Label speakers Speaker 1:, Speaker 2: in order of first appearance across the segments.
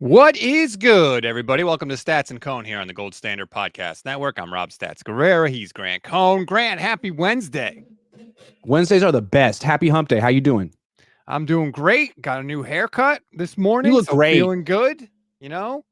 Speaker 1: What is good, everybody? Welcome to Stats and Cohn here on the Gold Standard Podcast Network. I'm Rob Stats Guerrera. He's Grant Cohn. Grant, happy Wednesday.
Speaker 2: Wednesdays are the best. Happy hump day. How you doing?
Speaker 1: I'm doing great. Got a new haircut this morning.
Speaker 2: You look great.
Speaker 1: Feeling good. Gonna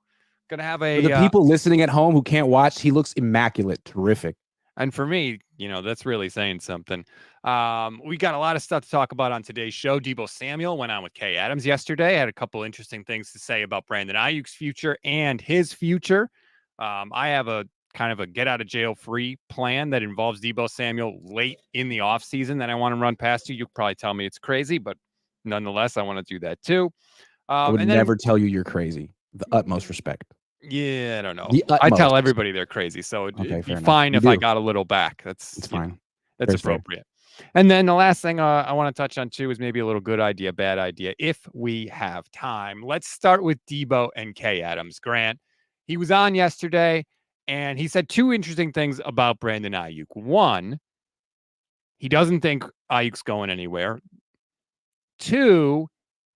Speaker 1: have
Speaker 2: For the people listening at home who can't watch, he looks immaculate. Terrific.
Speaker 1: And for me, that's really saying something. We got a lot of stuff to talk about on today's show. Deebo Samuel went on with Kay Adams yesterday. Had a couple interesting things to say about Brandon Aiyuk's future and his future. I have a kind of a get out of jail free plan that involves Deebo Samuel late in the offseason that I want to run past you. You'll probably tell me it's crazy, but nonetheless, I want to do that too.
Speaker 2: I would never tell you you're crazy. The utmost respect.
Speaker 1: Yeah, I don't know. I tell everybody they're crazy, so it'd be fine if I got a little back. It's fine. That's appropriate. And then the last thing I want to touch on too is maybe a little good idea, bad idea, if we have time. Let's start with Deebo and Kay Adams. Grant, he was on yesterday, and he said two interesting things about Brandon Aiyuk. One, he doesn't think Aiyuk's going anywhere. Two,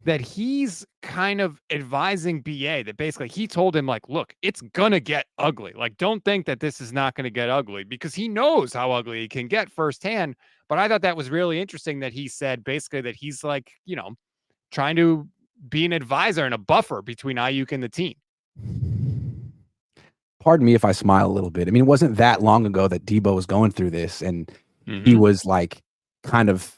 Speaker 1: that he's kind of advising BA that basically he told him, like, look, it's going to get ugly. Like, don't think that this is not going to get ugly, because he knows how ugly it can get firsthand. But I thought that was really interesting that he said basically that he's like, trying to be an advisor and a buffer between Aiyuk and the team.
Speaker 2: Pardon me if I smile a little bit. I mean, it wasn't that long ago that Deebo was going through this, and he was like kind of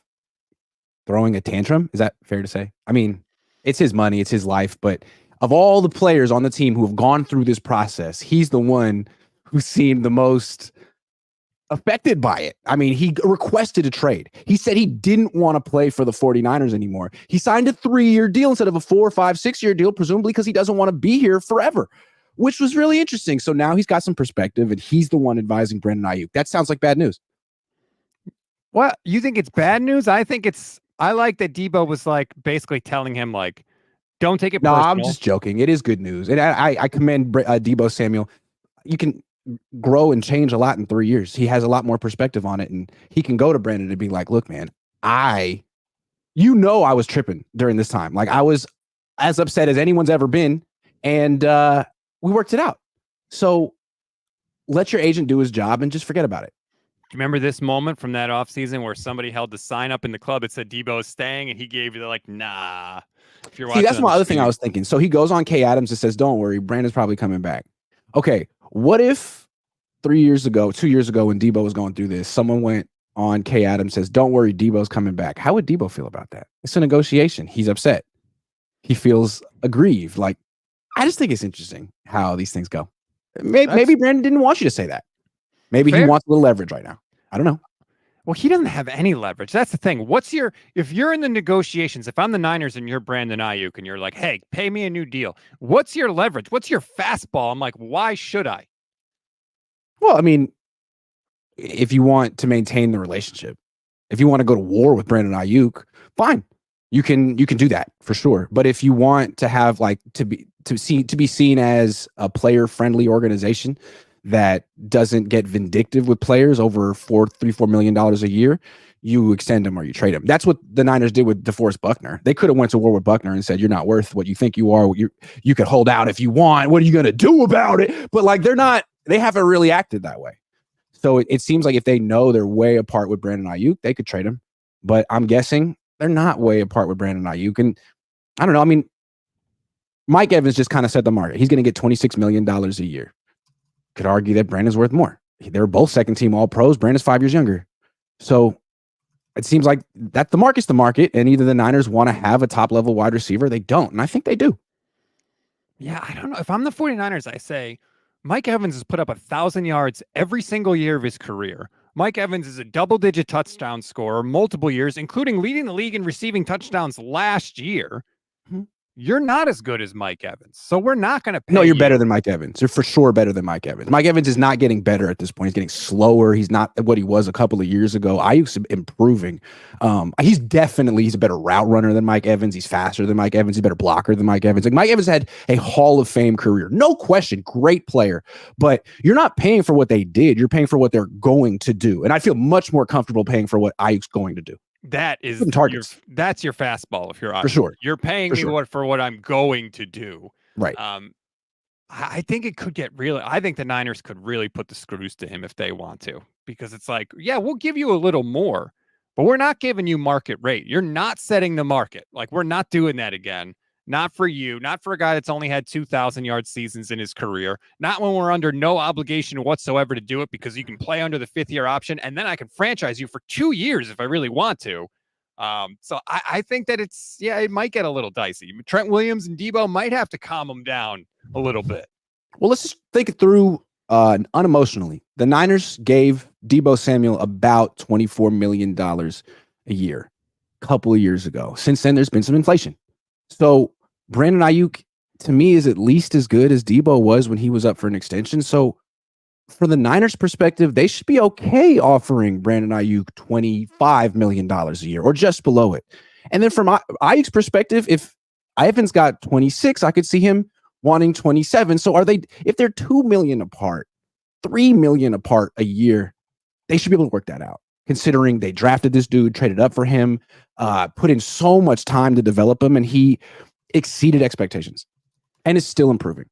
Speaker 2: throwing a tantrum. Is that fair to say? I mean, it's his money, it's his life, but of all the players on the team who have gone through this process, he's the one who seemed the most affected by it. I mean, he requested a trade. He said he didn't want to play for the 49ers anymore. He signed a 3-year deal instead of a 4, 5, 6-year deal, presumably because he doesn't want to be here forever, which was really interesting. So now he's got some perspective, and he's the one advising Brandon Aiyuk. That sounds like bad news.
Speaker 1: What? You think it's bad news? I like that Deebo was like basically telling him, like, don't take it personal.
Speaker 2: No, I'm just joking. It is good news. And I commend Deebo Samuel. You can grow and change a lot in 3 years. He has a lot more perspective on it, and he can go to Brandon and be like, look, man, I was tripping during this time. Like, I was as upset as anyone's ever been, and we worked it out. So let your agent do his job and just forget about it.
Speaker 1: Remember this moment from that offseason where somebody held the sign up in the club that said Deebo is staying, and he gave you like, nah. If you're watching,
Speaker 2: that's my other thing I was thinking. So he goes on Kay Adams and says, don't worry, Brandon's probably coming back. Okay, what if 2 years ago, when Deebo was going through this, someone went on Kay Adams, says, don't worry, Deebo's coming back. How would Deebo feel about that? It's a negotiation. He's upset. He feels aggrieved. Like, I just think it's interesting how these things go. Maybe Brandon didn't want you to say that. Maybe he wants a little leverage right now. I don't know.
Speaker 1: Well, he doesn't have any leverage. That's the thing. If you're in the negotiations, if I'm the Niners and you're Brandon Aiyuk and you're like, hey, pay me a new deal, what's your leverage? What's your fastball? I'm like, why should I?
Speaker 2: Well, I mean, if you want to maintain the relationship, if you want to go to war with Brandon Aiyuk, fine. You can do that for sure. But if you want to have to be seen as a player-friendly organization that doesn't get vindictive with players over $4 million a year, you extend them or you trade them. That's what the Niners did with DeForest Buckner. They could have went to war with Buckner and said, you're not worth what you think you are. You could hold out if you want. What are you going to do about it? But they haven't really acted that way. So it seems like if they know they're way apart with Brandon Aiyuk, they could trade him. But I'm guessing they're not way apart with Brandon Aiyuk. And I don't know. I mean, Mike Evans just kind of set the market. He's going to get $26 million a year. Could argue that Brandon's worth more. They're both second-team All-Pros. Brandon's 5 years younger. So it seems like that the market's the market, and either the Niners want to have a top-level wide receiver, they don't, and I think they do.
Speaker 1: Yeah, I don't know. If I'm the 49ers, I say Mike Evans has put up 1,000 yards every single year of his career. Mike Evans is a double-digit touchdown scorer multiple years, including leading the league in receiving touchdowns last year. Mm-hmm. You're not as good as Mike Evans, so we're not going to pay.
Speaker 2: No, you're better than Mike Evans. You're for sure better than Mike Evans. Mike Evans is not getting better at this point. He's getting slower. He's not what he was a couple of years ago. Aiyuk's improving. He's a better route runner than Mike Evans. He's faster than Mike Evans. He's a better blocker than Mike Evans. Like, Mike Evans had a Hall of Fame career. No question. Great player. But you're not paying for what they did. You're paying for what they're going to do. And I feel much more comfortable paying for what Aiyuk's going to do.
Speaker 1: That's your fastball if you're
Speaker 2: for sure.
Speaker 1: You're paying me for what I'm going to do.
Speaker 2: Right.
Speaker 1: I think it could get really. I think the Niners could really put the screws to him if they want to, because it's like, yeah, we'll give you a little more, but we're not giving you market rate. You're not setting the market. Like, we're not doing that again. Not for you. Not for a guy that's only had 2,000-yard seasons in his career. Not when we're under no obligation whatsoever to do it, because you can play under the 5th-year option, and then I can franchise you for 2 years if I really want to. So I think that it might get a little dicey. Trent Williams and Deebo might have to calm them down a little bit.
Speaker 2: Well, let's just think it through unemotionally. The Niners gave Deebo Samuel about $24 million a year a couple of years ago. Since then, there's been some inflation. So Brandon Aiyuk, to me, is at least as good as Deebo was when he was up for an extension. So for the Niners' perspective, they should be okay offering Brandon Aiyuk $25 million a year or just below it. And then from Aiyuk's perspective, if Ivan's got 26, I could see him wanting 27. So if they're $2 million apart, $3 million apart a year, they should be able to work that out, considering they drafted this dude, traded up for him, put in so much time to develop him, and he exceeded expectations and is still improving.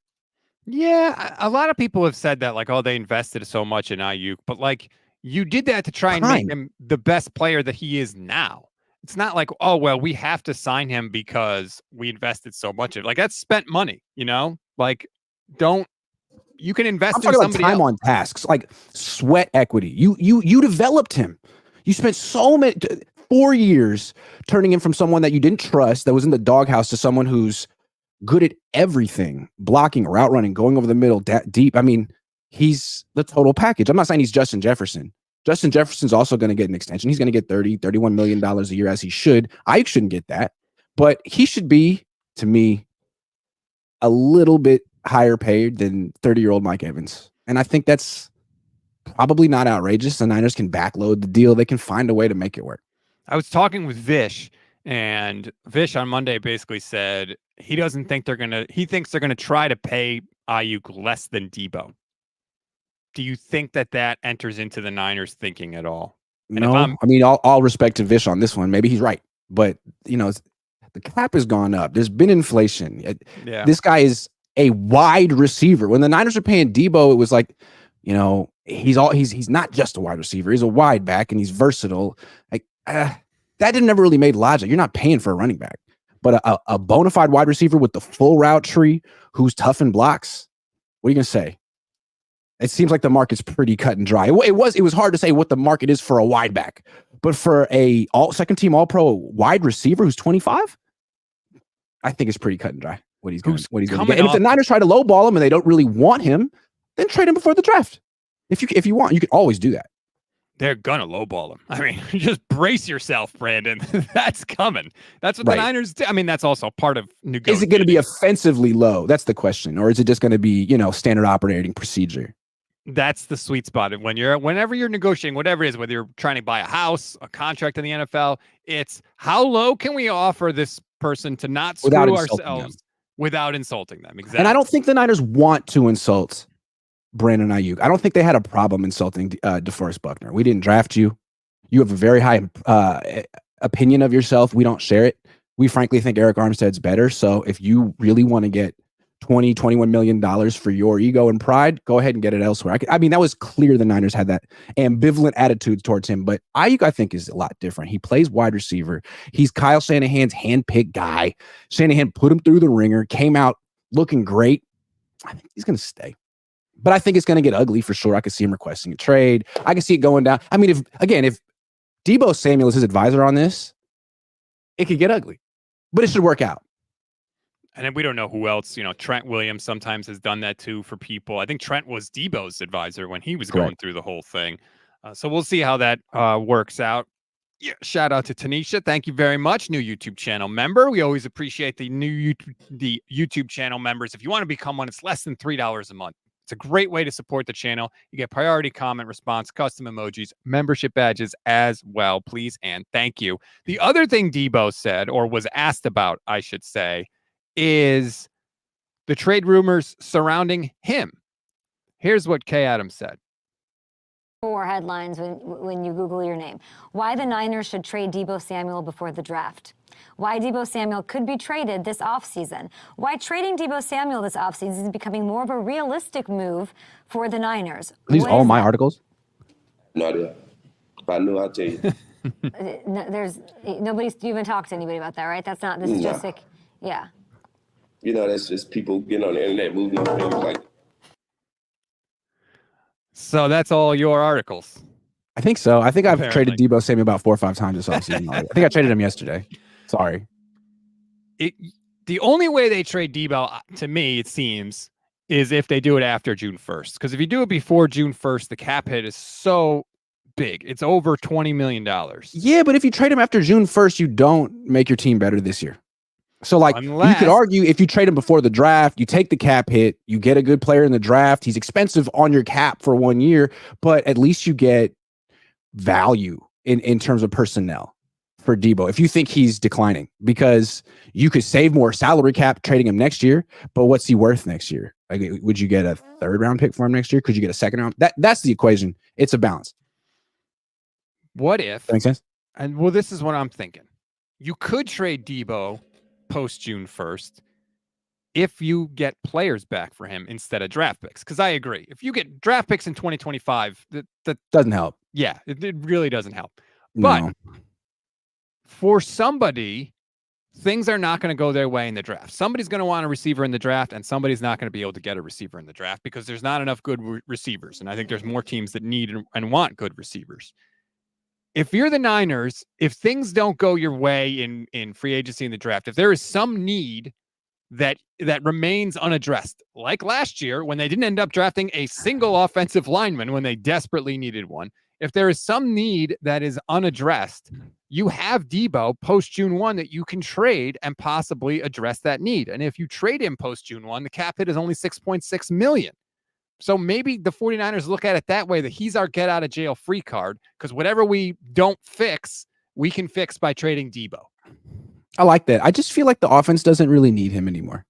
Speaker 1: Yeah, a lot of people have said that, like, oh, they invested so much in Aiyuk, but like, you did that to try and make him the best player that he is now. It's not like, oh, well, we have to sign him because we invested so much. Like, that's spent money, Like, you can invest in somebody
Speaker 2: time
Speaker 1: else.
Speaker 2: On tasks, like sweat equity. You developed him. You spent 4 years turning him from someone that you didn't trust, that was in the doghouse, to someone who's good at everything: blocking, route running, going over the middle, deep. I mean, he's the total package. I'm not saying he's Justin Jefferson. Justin Jefferson's also going to get an extension. He's going to get $31 million a year, as he should. Aiyuk shouldn't get that, but he should be, to me, a little bit higher paid than 30-year-old Mike Evans. And I think that's probably not outrageous. The Niners can backload the deal. They can find a way to make it work.
Speaker 1: I was talking with Vish, and Vish on Monday basically said he thinks they're going to try to pay Aiyuk less than Deebo. Do you think that enters into the Niners thinking at all?
Speaker 2: And no, I mean, all respect to Vish on this one. Maybe he's right, but the cap has gone up. There's been inflation.
Speaker 1: Yeah.
Speaker 2: This guy is a wide receiver. When the Niners are paying Deebo, it was like, he's not just a wide receiver. He's a wide back, and he's versatile. Like, that didn't ever really made logic. You're not paying for a running back, but a bona fide wide receiver with the full route tree, who's tough in blocks. What are you gonna say? It seems like the market's pretty cut and dry. It was hard to say what the market is for a wide back, but for a second team All Pro wide receiver who's 25, I think it's pretty cut and dry what he's going to get. And if the Niners try to lowball him and they don't really want him, then trade him before the draft. If you want, you can always do that.
Speaker 1: They're gonna lowball him. I mean, just brace yourself, Brandon. That's coming. That's what the Niners do. I mean, that's also part of negotiating.
Speaker 2: Is it going to be offensively low? That's the question. Or is it just going to be, standard operating procedure?
Speaker 1: That's the sweet spot. Whenever you're negotiating, whatever it is, whether you're trying to buy a house, a contract in the NFL, it's how low can we offer this person to not screw ourselves without insulting them. Exactly.
Speaker 2: And I don't think the Niners want to insult Brandon Aiyuk. I don't think they had a problem insulting DeForest Buckner. We didn't draft you. You have a very high opinion of yourself. We don't share it. We frankly think Eric Armstead's better. So if you really want to get $21 million for your ego and pride, go ahead and get it elsewhere. I mean, that was clear the Niners had that ambivalent attitude towards him, but Aiyuk, I think, is a lot different. He plays wide receiver. He's Kyle Shanahan's handpicked guy. Shanahan put him through the ringer, came out looking great. I think he's going to stay. But I think it's going to get ugly for sure. I could see him requesting a trade. I can see it going down. I mean, if Deebo Samuel is his advisor on this, it could get ugly, but it should work out.
Speaker 1: And then we don't know who else. Trent Williams sometimes has done that too for people. I think Trent was Deebo's advisor when he was going through the whole thing. So we'll see how that works out. Yeah, shout out to Tanisha. Thank you very much. New YouTube channel member. We always appreciate the YouTube channel members. If you want to become one, it's less than $3 a month. It's a great way to support the channel. You get priority comment response, custom emojis, membership badges as well. Please and thank you. The other thing Deebo said, or was asked about, I should say, is the trade rumors surrounding him. Here's what Kay Adams said.
Speaker 3: 4 headlines when you Google your name. Why the Niners should trade Deebo Samuel before the draft. Why Deebo Samuel could be traded this offseason. Why trading Deebo Samuel this offseason is becoming more of a realistic move for the Niners.
Speaker 2: Are these all my articles?
Speaker 4: No idea. If I knew, I'd tell you.
Speaker 3: You haven't talked to anybody about that, right? This is just like, yeah.
Speaker 4: That's just people getting on the internet, moving on things like.
Speaker 1: So that's all your articles.
Speaker 2: I think so. I think I've traded Deebo Samuel about 4 or 5 times this offseason. I think I traded him yesterday. Sorry.
Speaker 1: The only way they trade Deebo, to me, it seems, is if they do it after June 1st. Because if you do it before June 1st, the cap hit is so big. It's over $20 million.
Speaker 2: Yeah, but if you trade him after June 1st, you don't make your team better this year. So, you could argue if you trade him before the draft, you take the cap hit, you get a good player in the draft. He's expensive on your cap for 1 year, but at least you get value in terms of personnel for Deebo. If you think he's declining, because you could save more salary cap trading him next year, but what's he worth next year? Like, would you get a 3rd round pick for him next year? Could you get a 2nd round? That's the equation. It's a balance.
Speaker 1: What if?
Speaker 2: That makes sense?
Speaker 1: And well, this is what I'm thinking. You could trade Deebo post June 1st if you get players back for him instead of draft picks. Because I agree. If you get draft picks in 2025, that
Speaker 2: doesn't help.
Speaker 1: Yeah, it really doesn't help.
Speaker 2: No.
Speaker 1: But for somebody, things are not going to go their way in the draft. Somebody's going to want a receiver in the draft, and somebody's not going to be able to get a receiver in the draft because there's not enough good receivers. And I think there's more teams that need and want good receivers. If you're the Niners, if things don't go your way in free agency in the draft, if there is some need that remains unaddressed, like last year when they didn't end up drafting a single offensive lineman when they desperately needed one, if there is some need that is unaddressed, you have Deebo post June 1 that you can trade and possibly address that need. And if you trade him post June 1, the cap hit is only $6.6 million. So maybe the 49ers look at it that way, that he's our get out of jail free card, because whatever we don't fix, we can fix by trading Deebo.
Speaker 2: I like that. I just feel like the offense doesn't really need him anymore.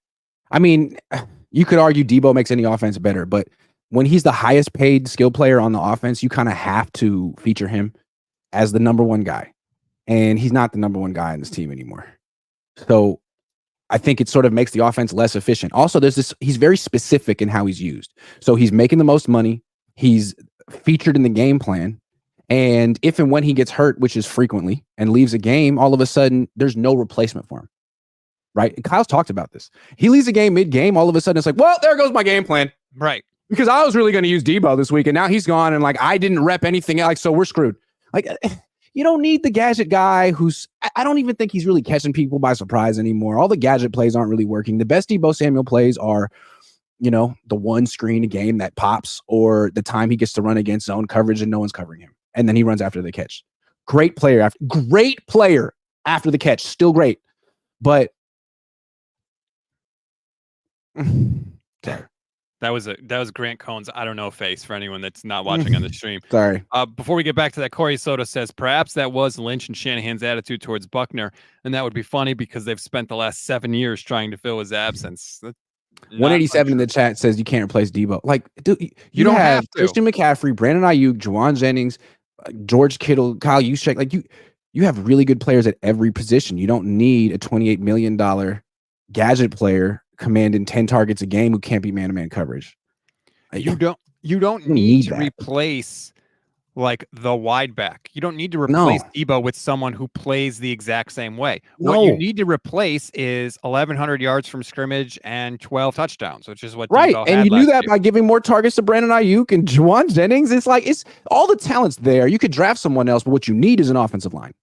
Speaker 2: I mean, you could argue Deebo makes any offense better, but when he's the highest paid skill player on the offense, you kind of have to feature him as the number 1 guy. And he's not the number 1 guy on this team anymore. So I think it sort of makes the offense less efficient. Also, he's very specific in how he's used. So he's making the most money. He's featured in the game plan. And if and when he gets hurt, which is frequently, and leaves a game, all of a sudden there's no replacement for him. Right? And Kyle's talked about this. He leaves a game mid-game, all of a sudden it's like, well, there goes my game plan.
Speaker 1: Right.
Speaker 2: Because I was really going to use Deebo this week, and now he's gone, and I didn't rep anything else, so we're screwed. You don't need the gadget guy I don't even think he's really catching people by surprise anymore. All the gadget plays aren't really working. The best Deebo Samuel plays are, the one screen a game that pops, or the time he gets to run against zone coverage and no one's covering him. And then he runs after the catch. Great player after the catch. Still great. But sorry.
Speaker 1: That was Grant Cohn's I don't know face for anyone that's not watching on the stream.
Speaker 2: Sorry.
Speaker 1: Before we get back to that, Corey Soto says perhaps that was Lynch and Shanahan's attitude towards Buckner, and that would be funny because they've spent the last 7 years trying to fill his absence.
Speaker 2: 187 in the chat says you can't replace Deebo. Dude,
Speaker 1: you don't have to.
Speaker 2: Christian McCaffrey, Brandon Aiyuk, Juwan Jennings, George Kittle, Kyle Juszczyk. You have really good players at every position. You don't need a $28 million gadget player commanding 10 targets a game who can't be man-to-man coverage.
Speaker 1: You don't need to replace the wide back. You don't need to replace Deebo with someone who plays the exact same way.
Speaker 2: No.
Speaker 1: What you need to replace is 1,100 yards from scrimmage and 12 touchdowns, which is what
Speaker 2: right.
Speaker 1: Deebo
Speaker 2: and
Speaker 1: had
Speaker 2: you do that
Speaker 1: year.
Speaker 2: by giving more targets to Brandon Aiyuk and Juwan Jennings. It's all the talent's there. You could draft someone else, but what you need is an offensive line.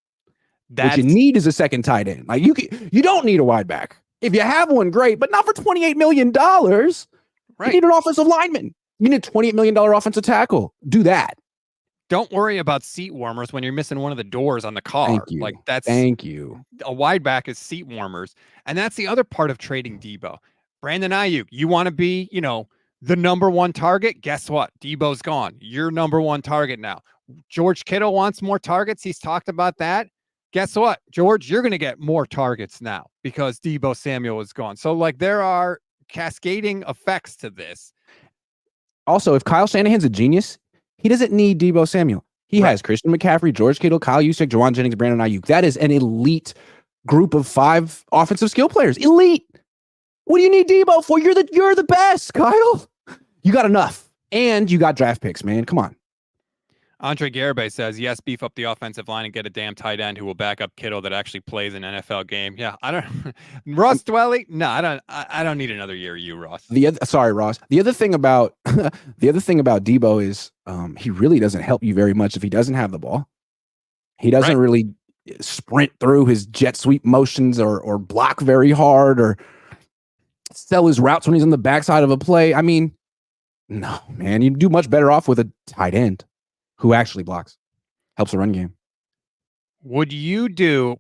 Speaker 2: What you need is a second tight end. You don't need a wide back. If you have one, great, but not for $28 million. Right. You need an offensive lineman. You need a $28 million offensive tackle. Do that.
Speaker 1: Don't worry about seat warmers when you're missing one of the doors on the car.
Speaker 2: Thank you. Thank you.
Speaker 1: A wide back is seat warmers. And that's the other part of trading Deebo. Brandon Aiyuk, you want to be, the number 1 target? Guess what? Deebo's gone. You're number 1 target now. George Kittle wants more targets. He's talked about that. Guess what, George? You're going to get more targets now because Deebo Samuel is gone. So, there are cascading effects to this.
Speaker 2: Also, if Kyle Shanahan's a genius, He doesn't need Deebo Samuel. He has Christian McCaffrey, George Kittle, Kyle Juszczyk, Juwan Jennings, Brandon Aiyuk. That is an elite group of 5 offensive skill players. Elite. What do you need Deebo for? You're the best, Kyle. You got enough. And you got draft picks, man. Come on.
Speaker 1: Andre Garibay says, yes, beef up the offensive line and get a damn tight end who will back up Kittle that actually plays an NFL game. Yeah, I don't. Ross Dwelly? No, I don't need another year of you, Ross.
Speaker 2: Sorry, Ross. The other thing about Deebo is he really doesn't help you very much if he doesn't have the ball. He doesn't really sprint through his jet sweep motions or block very hard or sell his routes when he's on the backside of a play. I mean, no, man, you do much better off with a tight end who actually blocks, helps the run game.
Speaker 1: Would you do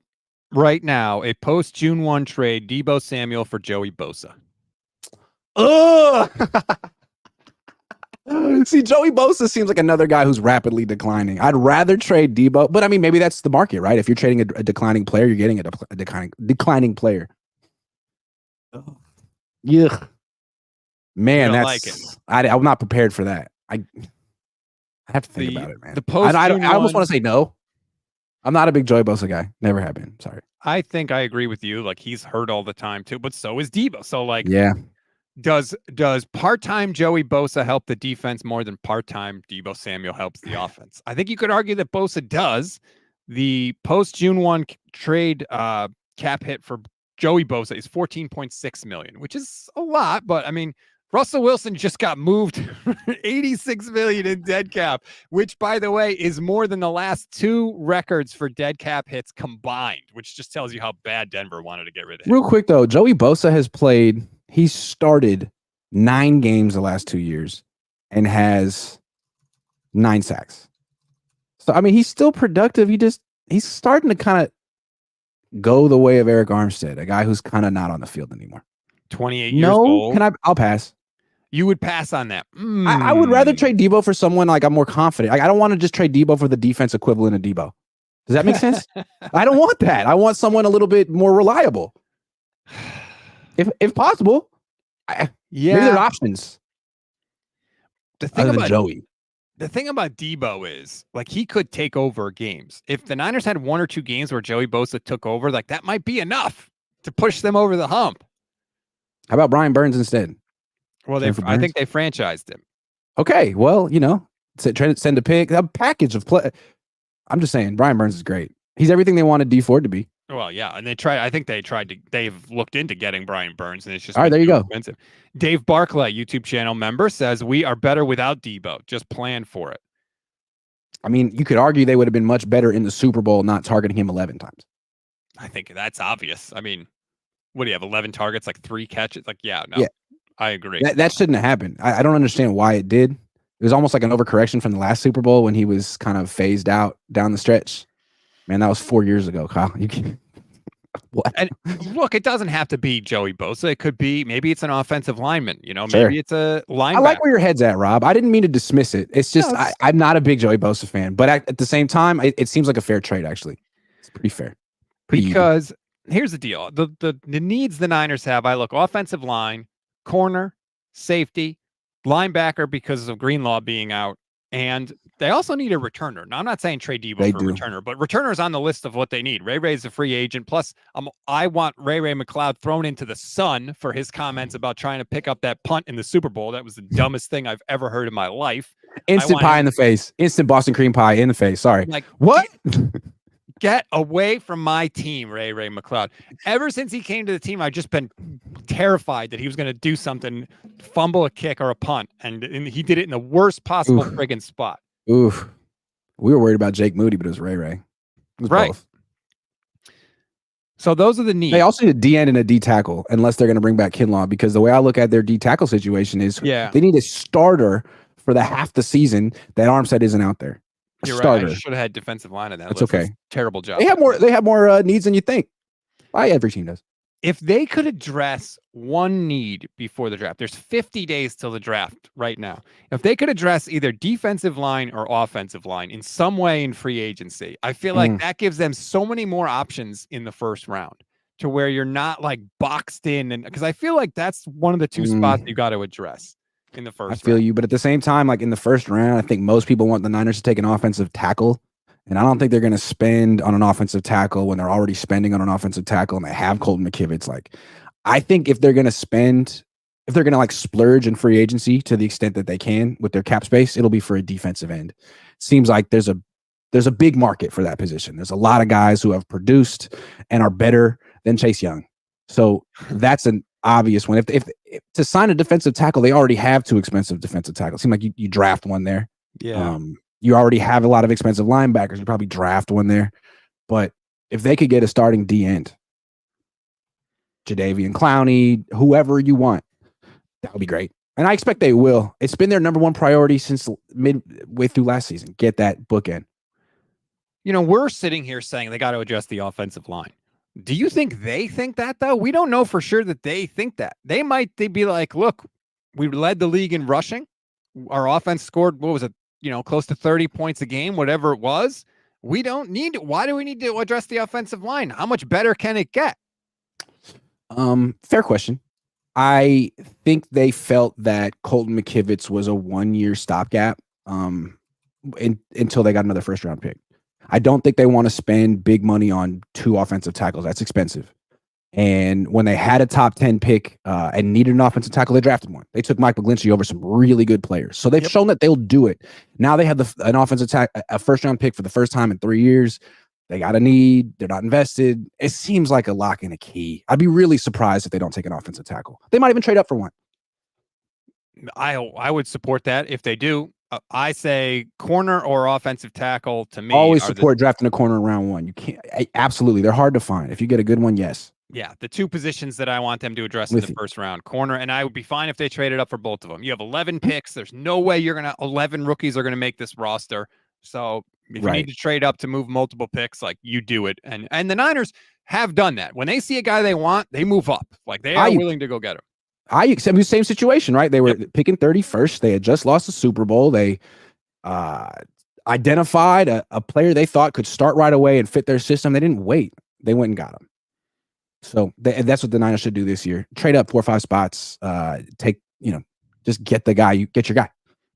Speaker 1: right now a post June 1 trade, Deebo Samuel for Joey Bosa?
Speaker 2: Ugh! See, Joey Bosa seems like another guy who's rapidly declining. I'd rather trade Deebo, but I mean, maybe that's the market, right? If you're trading a declining player, you're getting a declining player. Yeah, man, that's
Speaker 1: like it.
Speaker 2: I'm not prepared for that. I have to think about it, man.
Speaker 1: I
Speaker 2: almost want to say no. I'm not a big Joey Bosa guy. Never have been. Sorry.
Speaker 1: I think I agree with you. Like, he's hurt all the time too, but so is Deebo. So like,
Speaker 2: yeah.
Speaker 1: Does part-time Joey Bosa help the defense more than part-time Deebo Samuel helps the offense? I think you could argue that Bosa does. The post-June 1 trade cap hit for Joey Bosa is $14.6 million, which is a lot, but I mean, Russell Wilson just got moved $86 million in dead cap, which, by the way, is more than the last 2 records for dead cap hits combined, which just tells you how bad Denver wanted to get rid of him.
Speaker 2: Real quick, though, Joey Bosa has played... He's started 9 games the last 2 years and has 9 sacks. So, I mean, he's still productive. He's starting to kind of go the way of Eric Armstead, a guy who's kind of not on the field anymore.
Speaker 1: 28 years old.
Speaker 2: I'll pass.
Speaker 1: You would pass on that.
Speaker 2: I would rather trade Deebo for someone like I'm more confident. Like, I don't want to just trade Deebo for the defense equivalent of Deebo. Does that make sense? I don't want that. I want someone a little bit more reliable. If possible, maybe there are options.
Speaker 1: The thing about Deebo is, like, he could take over games. If the Niners had 1 or 2 games where Joey Bosa took over, like, that might be enough to push them over the hump.
Speaker 2: How about Brian Burns instead?
Speaker 1: Well, I think they franchised him.
Speaker 2: Okay, well, send a package of play. I'm just saying, Brian Burns is great. He's everything they wanted D Ford to be.
Speaker 1: Well, yeah, and they've looked into getting Brian Burns, and it's just
Speaker 2: all right. There you go.
Speaker 1: Expensive. Dave Barclay, YouTube channel member, says we are better without Deebo. Just plan for it.
Speaker 2: I mean, you could argue they would have been much better in the Super Bowl not targeting him 11 times.
Speaker 1: I think that's obvious. I mean, what do you have? 11 targets, like 3 catches? Like, yeah, I agree.
Speaker 2: That shouldn't have happened. I don't understand why it did. It was almost like an overcorrection from the last Super Bowl when he was kind of phased out down the stretch. Man, that was 4 years ago, Kyle. What?
Speaker 1: And look, it doesn't have to be Joey Bosa. It could be, maybe it's an offensive lineman. Maybe it's a linebacker.
Speaker 2: I like where your head's at, Rob. I didn't mean to dismiss it. It's just I'm not a big Joey Bosa fan, but at the same time, it seems like a fair trade. Actually, it's pretty fair.
Speaker 1: Because here's the deal: the needs the Niners have. I look offensive line, corner, safety, linebacker because of Greenlaw being out. And they also need a returner. Now, I'm not saying trade Deebo for a returner, but returner's on the list of what they need. Ray Ray's a free agent. Plus, I want Ray McLeod thrown into the sun for his comments about trying to pick up that punt in the Super Bowl. That was the dumbest thing I've ever heard in my life.
Speaker 2: Instant pie in the face. Instant Boston cream pie in the face. Sorry.
Speaker 1: Like,
Speaker 2: what?
Speaker 1: Get away from my team, Ray McLeod. Ever since he came to the team, I've just been terrified that he was going to do something, fumble a kick or a punt, and he did it in the worst possible friggin' spot.
Speaker 2: Oof. We were worried about Jake Moody, but it was Ray. It was
Speaker 1: right.
Speaker 2: Both.
Speaker 1: So those are the needs.
Speaker 2: They also need a D end and a D tackle, unless they're going to bring back Kinlaw, because the way I look at their D tackle situation is they need a starter for the half the season that Armstead isn't out there.
Speaker 1: You're
Speaker 2: starter.
Speaker 1: Right. I should have had defensive line in that.
Speaker 2: That's okay.
Speaker 1: Terrible job.
Speaker 2: They have more needs than you think. Every team does.
Speaker 1: If they could address one need before the draft, there's 50 days till the draft right now. If they could address either defensive line or offensive line in some way in free agency, I feel like that gives them so many more options in the first round to where you're not like boxed in. And because I feel like that's one of the 2 spots you got to address. in the first.
Speaker 2: I feel you, but at the same time, like in the first round, I think most people want the Niners to take an offensive tackle, and I don't think they're going to spend on an offensive tackle when they're already spending on an offensive tackle and they have Colton McKivitz. Like, I think if they're going to like splurge in free agency to the extent that they can with their cap space, it'll be for a defensive end. Seems like there's a big market for that position. There's a lot of guys who have produced and are better than Chase Young. So that's an obvious one. If to sign a defensive tackle, they already have 2 expensive defensive tackles. Seems like you draft one there.
Speaker 1: Yeah.
Speaker 2: You already have a lot of expensive linebackers. You probably draft one there. But if they could get a starting D end, Jadeveon Clowney, whoever you want, that would be great. And I expect they will. It's been their number one priority since midway through last season. Get that bookend.
Speaker 1: We're sitting here saying they got to adjust the offensive line. Do you think they think that, though? We don't know for sure that they think that. They be like, look, we led the league in rushing. Our offense scored, what was it, close to 30 points a game, whatever it was. We don't need to. Why do we need to address the offensive line? How much better can it get?
Speaker 2: Fair question. I think they felt that Colton McKivitz was a 1-year stopgap until they got another first-round pick. I don't think they want to spend big money on 2 offensive tackles. That's expensive. And when they had a top 10 pick and needed an offensive tackle, they drafted one. They took Mike McGlinchey over some really good players. So they've shown that they'll do it. Now they have an offensive a first-round pick for the first time in 3 years. They got a need. They're not invested. It seems like a lock and a key. I'd be really surprised if they don't take an offensive tackle. They might even trade up for one.
Speaker 1: I would support that if they do. I say corner or offensive tackle to me.
Speaker 2: Always support drafting a corner in round 1. You can't. Absolutely. They're hard to find. If you get a good one, yes.
Speaker 1: Yeah, the 2 positions that I want them to address in the first round, corner, and I would be fine if they traded up for both of them. You have 11 picks. There's no way 11 rookies are going to make this roster. So if you need to trade up to move multiple picks, like, you do it. And the Niners have done that. When they see a guy they want, they move up. Like, they are willing to go get him.
Speaker 2: Aiyuk, same situation, right? They were picking 31st. They had just lost the Super Bowl. They identified a player they thought could start right away and fit their system. They didn't wait. They went and got him. So that's what the Niners should do this year. Trade up 4 or 5 spots. Just get the guy. You get your guy.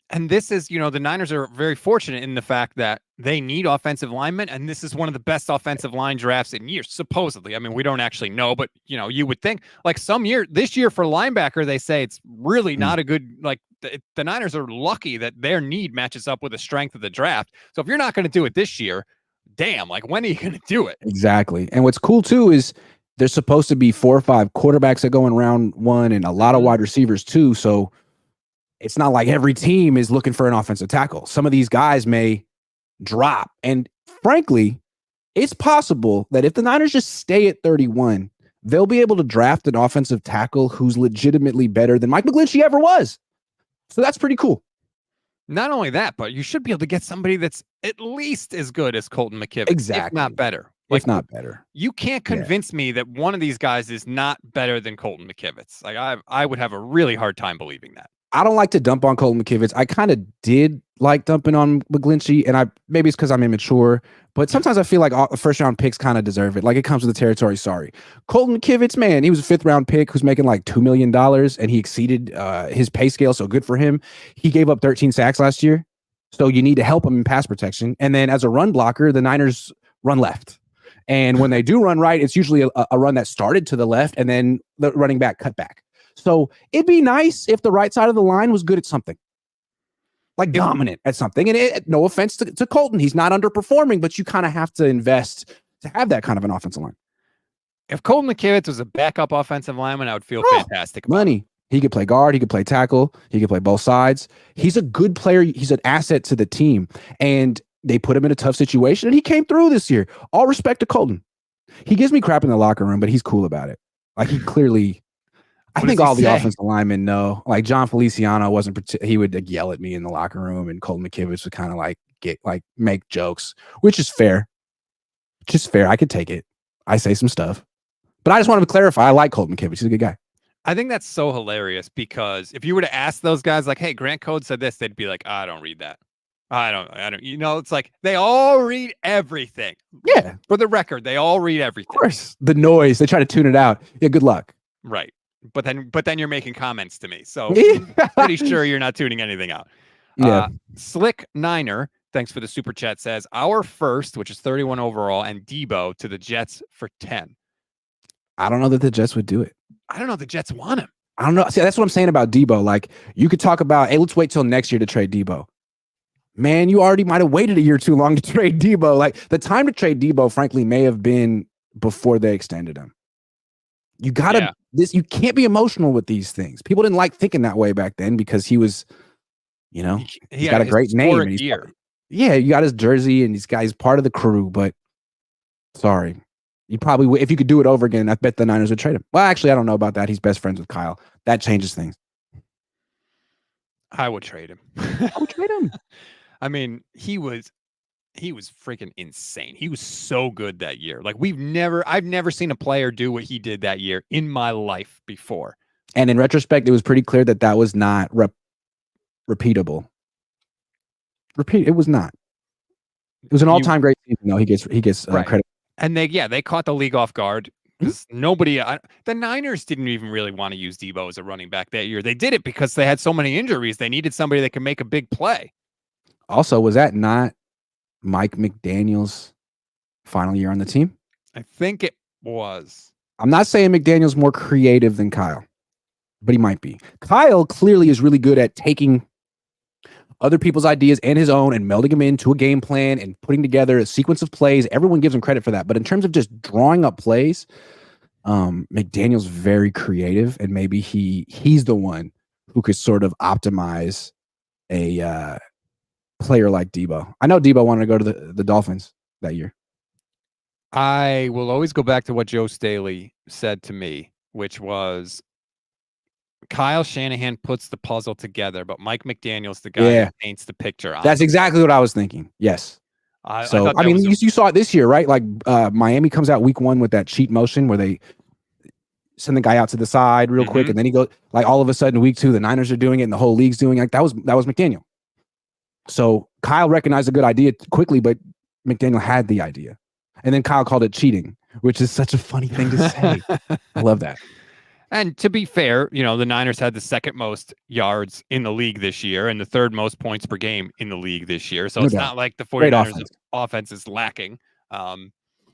Speaker 1: And this is, the Niners are very fortunate in the fact that they need offensive linemen, and this is one of the best offensive line drafts in years, supposedly. I mean, we don't actually know, but, you would think, like, this year for linebacker, they say it's really not a good, like, the Niners are lucky that their need matches up with the strength of the draft. So if you're not going to do it this year, damn, like, when are you going to do it?
Speaker 2: Exactly. And what's cool, too, is there's supposed to be 4 or 5 quarterbacks that go in round 1 and a lot of wide receivers, too. So it's not like every team is looking for an offensive tackle. Some of these guys may drop. And frankly, it's possible that if the Niners just stay at 31, they'll be able to draft an offensive tackle who's legitimately better than Mike McGlinchey ever was. So that's pretty cool.
Speaker 1: Not only that, but you should be able to get somebody that's at least as good as Colton McKivitz.
Speaker 2: Exactly.
Speaker 1: If not better.
Speaker 2: If not better.
Speaker 1: You can't convince me that one of these guys is not better than Colton McKivitz. Like, I would have a really hard time believing that.
Speaker 2: I don't like to dump on Colton McKivitz. I kind of did like dumping on McGlinchey, and maybe it's because I'm immature, but sometimes I feel like first-round picks kind of deserve it. Like, it comes with the territory, sorry. Colton McKivitz, man, he was a 5th-round pick who's making like $2 million, and he exceeded his pay scale, so good for him. He gave up 13 sacks last year, so you need to help him in pass protection. And then as a run blocker, the Niners run left. And when they do run right, it's usually a run that started to the left, and then the running back cut back. So it'd be nice if the right side of the line was good at something, like dominant at something. And no offense to Colton, he's not underperforming, but you kind of have to invest to have that kind of an offensive line.
Speaker 1: If Colton McKivitz was a backup offensive lineman, I would feel fantastic about
Speaker 2: money. He could play guard, he could play tackle, he could play both sides. He's a good player. He's an asset to the team. And they put him in a tough situation, and he came through this year. All respect to Colton. He gives me crap in the locker room, but he's cool about it. Like, he clearly... I think all the offensive linemen know. Like, John Feliciano he would yell at me in the locker room, and Colton McKivitz would kind of make jokes, which is fair. Just fair. I could take it. I say some stuff, but I just wanted to clarify. I like Colton McKivitz. He's a good guy.
Speaker 1: I think that's so hilarious because if you were to ask those guys, like, "Hey, Grant Code said this," they'd be like, "I don't read that. I don't. It's like they all read everything.
Speaker 2: Yeah.
Speaker 1: For the record, they all read everything.
Speaker 2: Of course. The noise. They try to tune it out. Yeah. Good luck.
Speaker 1: Right. but then you're making comments to me. So pretty sure you're not tuning anything out.
Speaker 2: Yeah.
Speaker 1: Slick Niner, thanks for the super chat, says our first, which is 31 overall, and Deebo to the Jets for 10.
Speaker 2: I don't know that the Jets would do it.
Speaker 1: I don't know if the Jets want him.
Speaker 2: I don't know. See, that's what I'm saying about Deebo. Like, you could talk about, hey, let's wait till next year to trade Deebo. Man, you already might have waited a year too long to trade Deebo. Like, the time to trade Deebo, frankly, may have been before they extended him. You gotta you can't be emotional with these things. People didn't like thinking that way back then because he was, he's got a great name. And you got his jersey and he's part of the crew, but sorry. You probably, if you could do it over again, I bet the Niners would trade him. Well, actually, I don't know about that. He's best friends with Kyle. That changes things.
Speaker 1: I would trade him.
Speaker 2: I would trade him.
Speaker 1: I mean, he was freaking insane. He was so good that year. Like I've never seen a player do what he did that year in my life before.
Speaker 2: And in retrospect, it was pretty clear that was not repeatable. It was not. It was an all-time great season, though. He gets credit.
Speaker 1: And they caught the league off guard because the Niners didn't even really want to use Deebo as a running back that year. They did it because they had so many injuries. They needed somebody that could make a big play.
Speaker 2: Also, was that not Mike McDaniel's final year on the team?
Speaker 1: I think it was.
Speaker 2: I'm not saying McDaniel's more creative than Kyle, but he might be. Kyle clearly is really good at taking other people's ideas and his own and melding them into a game plan and putting together a sequence of plays. Everyone gives him credit for that. But in terms of just drawing up plays, McDaniel's very creative, and maybe he's the one who could sort of optimize a player like Deebo. I know Deebo wanted to go to the Dolphins that year.
Speaker 1: I will always go back to what Joe Staley said to me, which was Kyle Shanahan puts the puzzle together, but Mike McDaniel's the guy who paints the picture.
Speaker 2: That's exactly what I was thinking. Yes. I mean, you saw it this year, right? Like Miami comes out week 1 with that cheat motion where they send the guy out to the side real quick, and then he goes, like, all of a sudden week 2, the Niners are doing it and the whole league's doing it. Like, that was McDaniel. So Kyle recognized a good idea quickly, but McDaniel had the idea. And then Kyle called it cheating, which is such a funny thing to say. I love that.
Speaker 1: And to be fair, the Niners had the second most yards in the league this year and the third most points per game in the league this year. So it's not like the 49ers offense is lacking.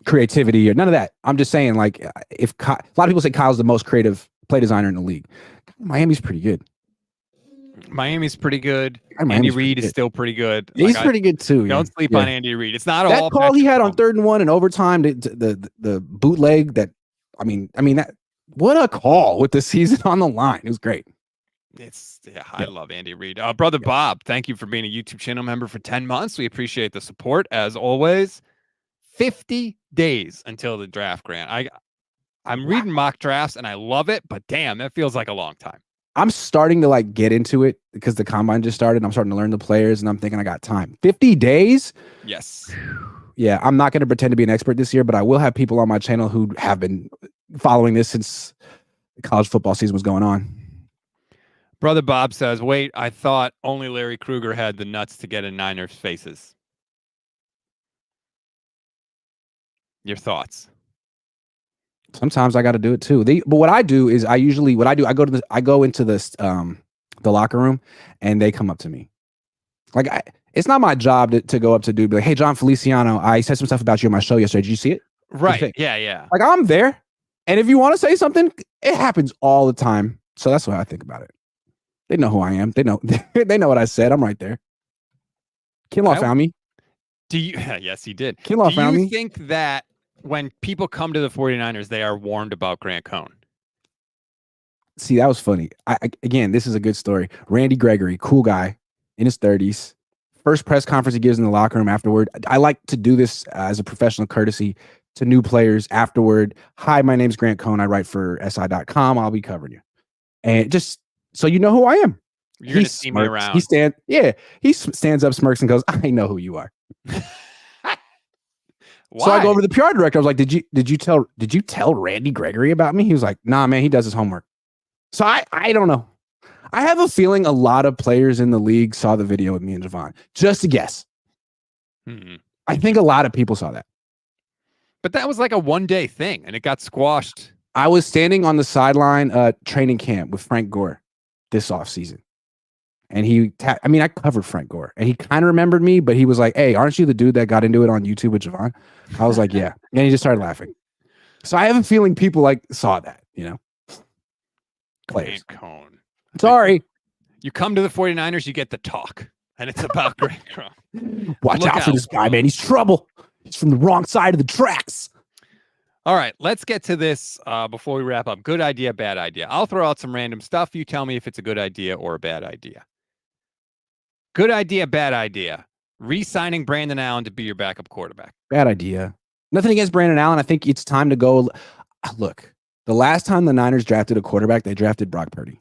Speaker 2: Creativity or none of that. I'm just saying, like, a lot of people say Kyle's the most creative play designer in the league. Miami's pretty good.
Speaker 1: Andy Reid is still pretty good.
Speaker 2: He's pretty good too.
Speaker 1: Don't sleep on Andy Reid. It's not
Speaker 2: that call he had on 3rd and 1 in overtime. The bootleg that. I mean that. What a call with the season on the line. It was great.
Speaker 1: I love Andy Reid. Brother Bob, thank you for being a YouTube channel member for 10 months. We appreciate the support as always. 50 days until the draft, Grant. I'm reading mock drafts and I love it, but damn, that feels like a long time.
Speaker 2: I'm starting to get into it because the combine just started. I'm starting to learn the players and I'm thinking I got time. 50 days?
Speaker 1: Yes.
Speaker 2: Yeah, I'm not going to pretend to be an expert this year, but I will have people on my channel who have been following this since the college football season was going on.
Speaker 1: Brother Bob says, wait, I thought only Larry Krueger had the nuts to get in Niners' faces. Your thoughts?
Speaker 2: Sometimes I got to do it too. But what I do is I go into the locker room and they come up to me. Like, it's not my job to go up to dude, be like, hey, John Feliciano, I said some stuff about you on my show yesterday. Did you see it?
Speaker 1: Right. Yeah.
Speaker 2: Like, I'm there. And if you want to say something, it happens all the time. So that's why I think about it. They know who I am. They know they know what I said. I'm right there. Kinlaw found me.
Speaker 1: Yes, he did.
Speaker 2: Kinlaw found me.
Speaker 1: Do you think that when people come to the 49ers, they are warned about Grant Cohn?
Speaker 2: See, that was funny. Again, this is a good story. Randy Gregory, cool guy in his 30s. First press conference he gives in the locker room afterward. I like to do this as a professional courtesy to new players afterward. Hi, my name's Grant Cohn. I write for SI.com. I'll be covering you. And just so you know who I am.
Speaker 1: You're going to see me around.
Speaker 2: He stands up, smirks, and goes, I know who you are. So I go over to the PR director. I was like, did you tell Randy Gregory about me? He was like, nah, man, he does his homework. So I don't know. I have a feeling a lot of players in the league saw the video with me and Javon. Just a guess. I think a lot of people saw that.
Speaker 1: But that was like a one-day thing, and it got squashed
Speaker 2: I was standing on the sideline training camp with Frank Gore this offseason. And I covered Frank Gore, and he kind of remembered me, but he was like, "Hey, aren't you the dude that got into it on YouTube with Javon?" I was like, "Yeah." And he just started laughing. So I have a feeling people saw that, Players.
Speaker 1: Cohn.
Speaker 2: Sorry.
Speaker 1: You come to the 49ers, you get the talk, and it's about Grant Cohn.
Speaker 2: Watch out for this guy, man. He's trouble. He's from the wrong side of the tracks.
Speaker 1: All right, let's get to this before we wrap up. Good idea, bad idea. I'll throw out some random stuff. You tell me if it's a good idea or a bad idea. Good idea, bad idea. Re-signing Brandon Allen to be your backup quarterback.
Speaker 2: Bad idea. Nothing against Brandon Allen. I think it's time to go. Look, the last time the Niners drafted a quarterback, they drafted Brock Purdy.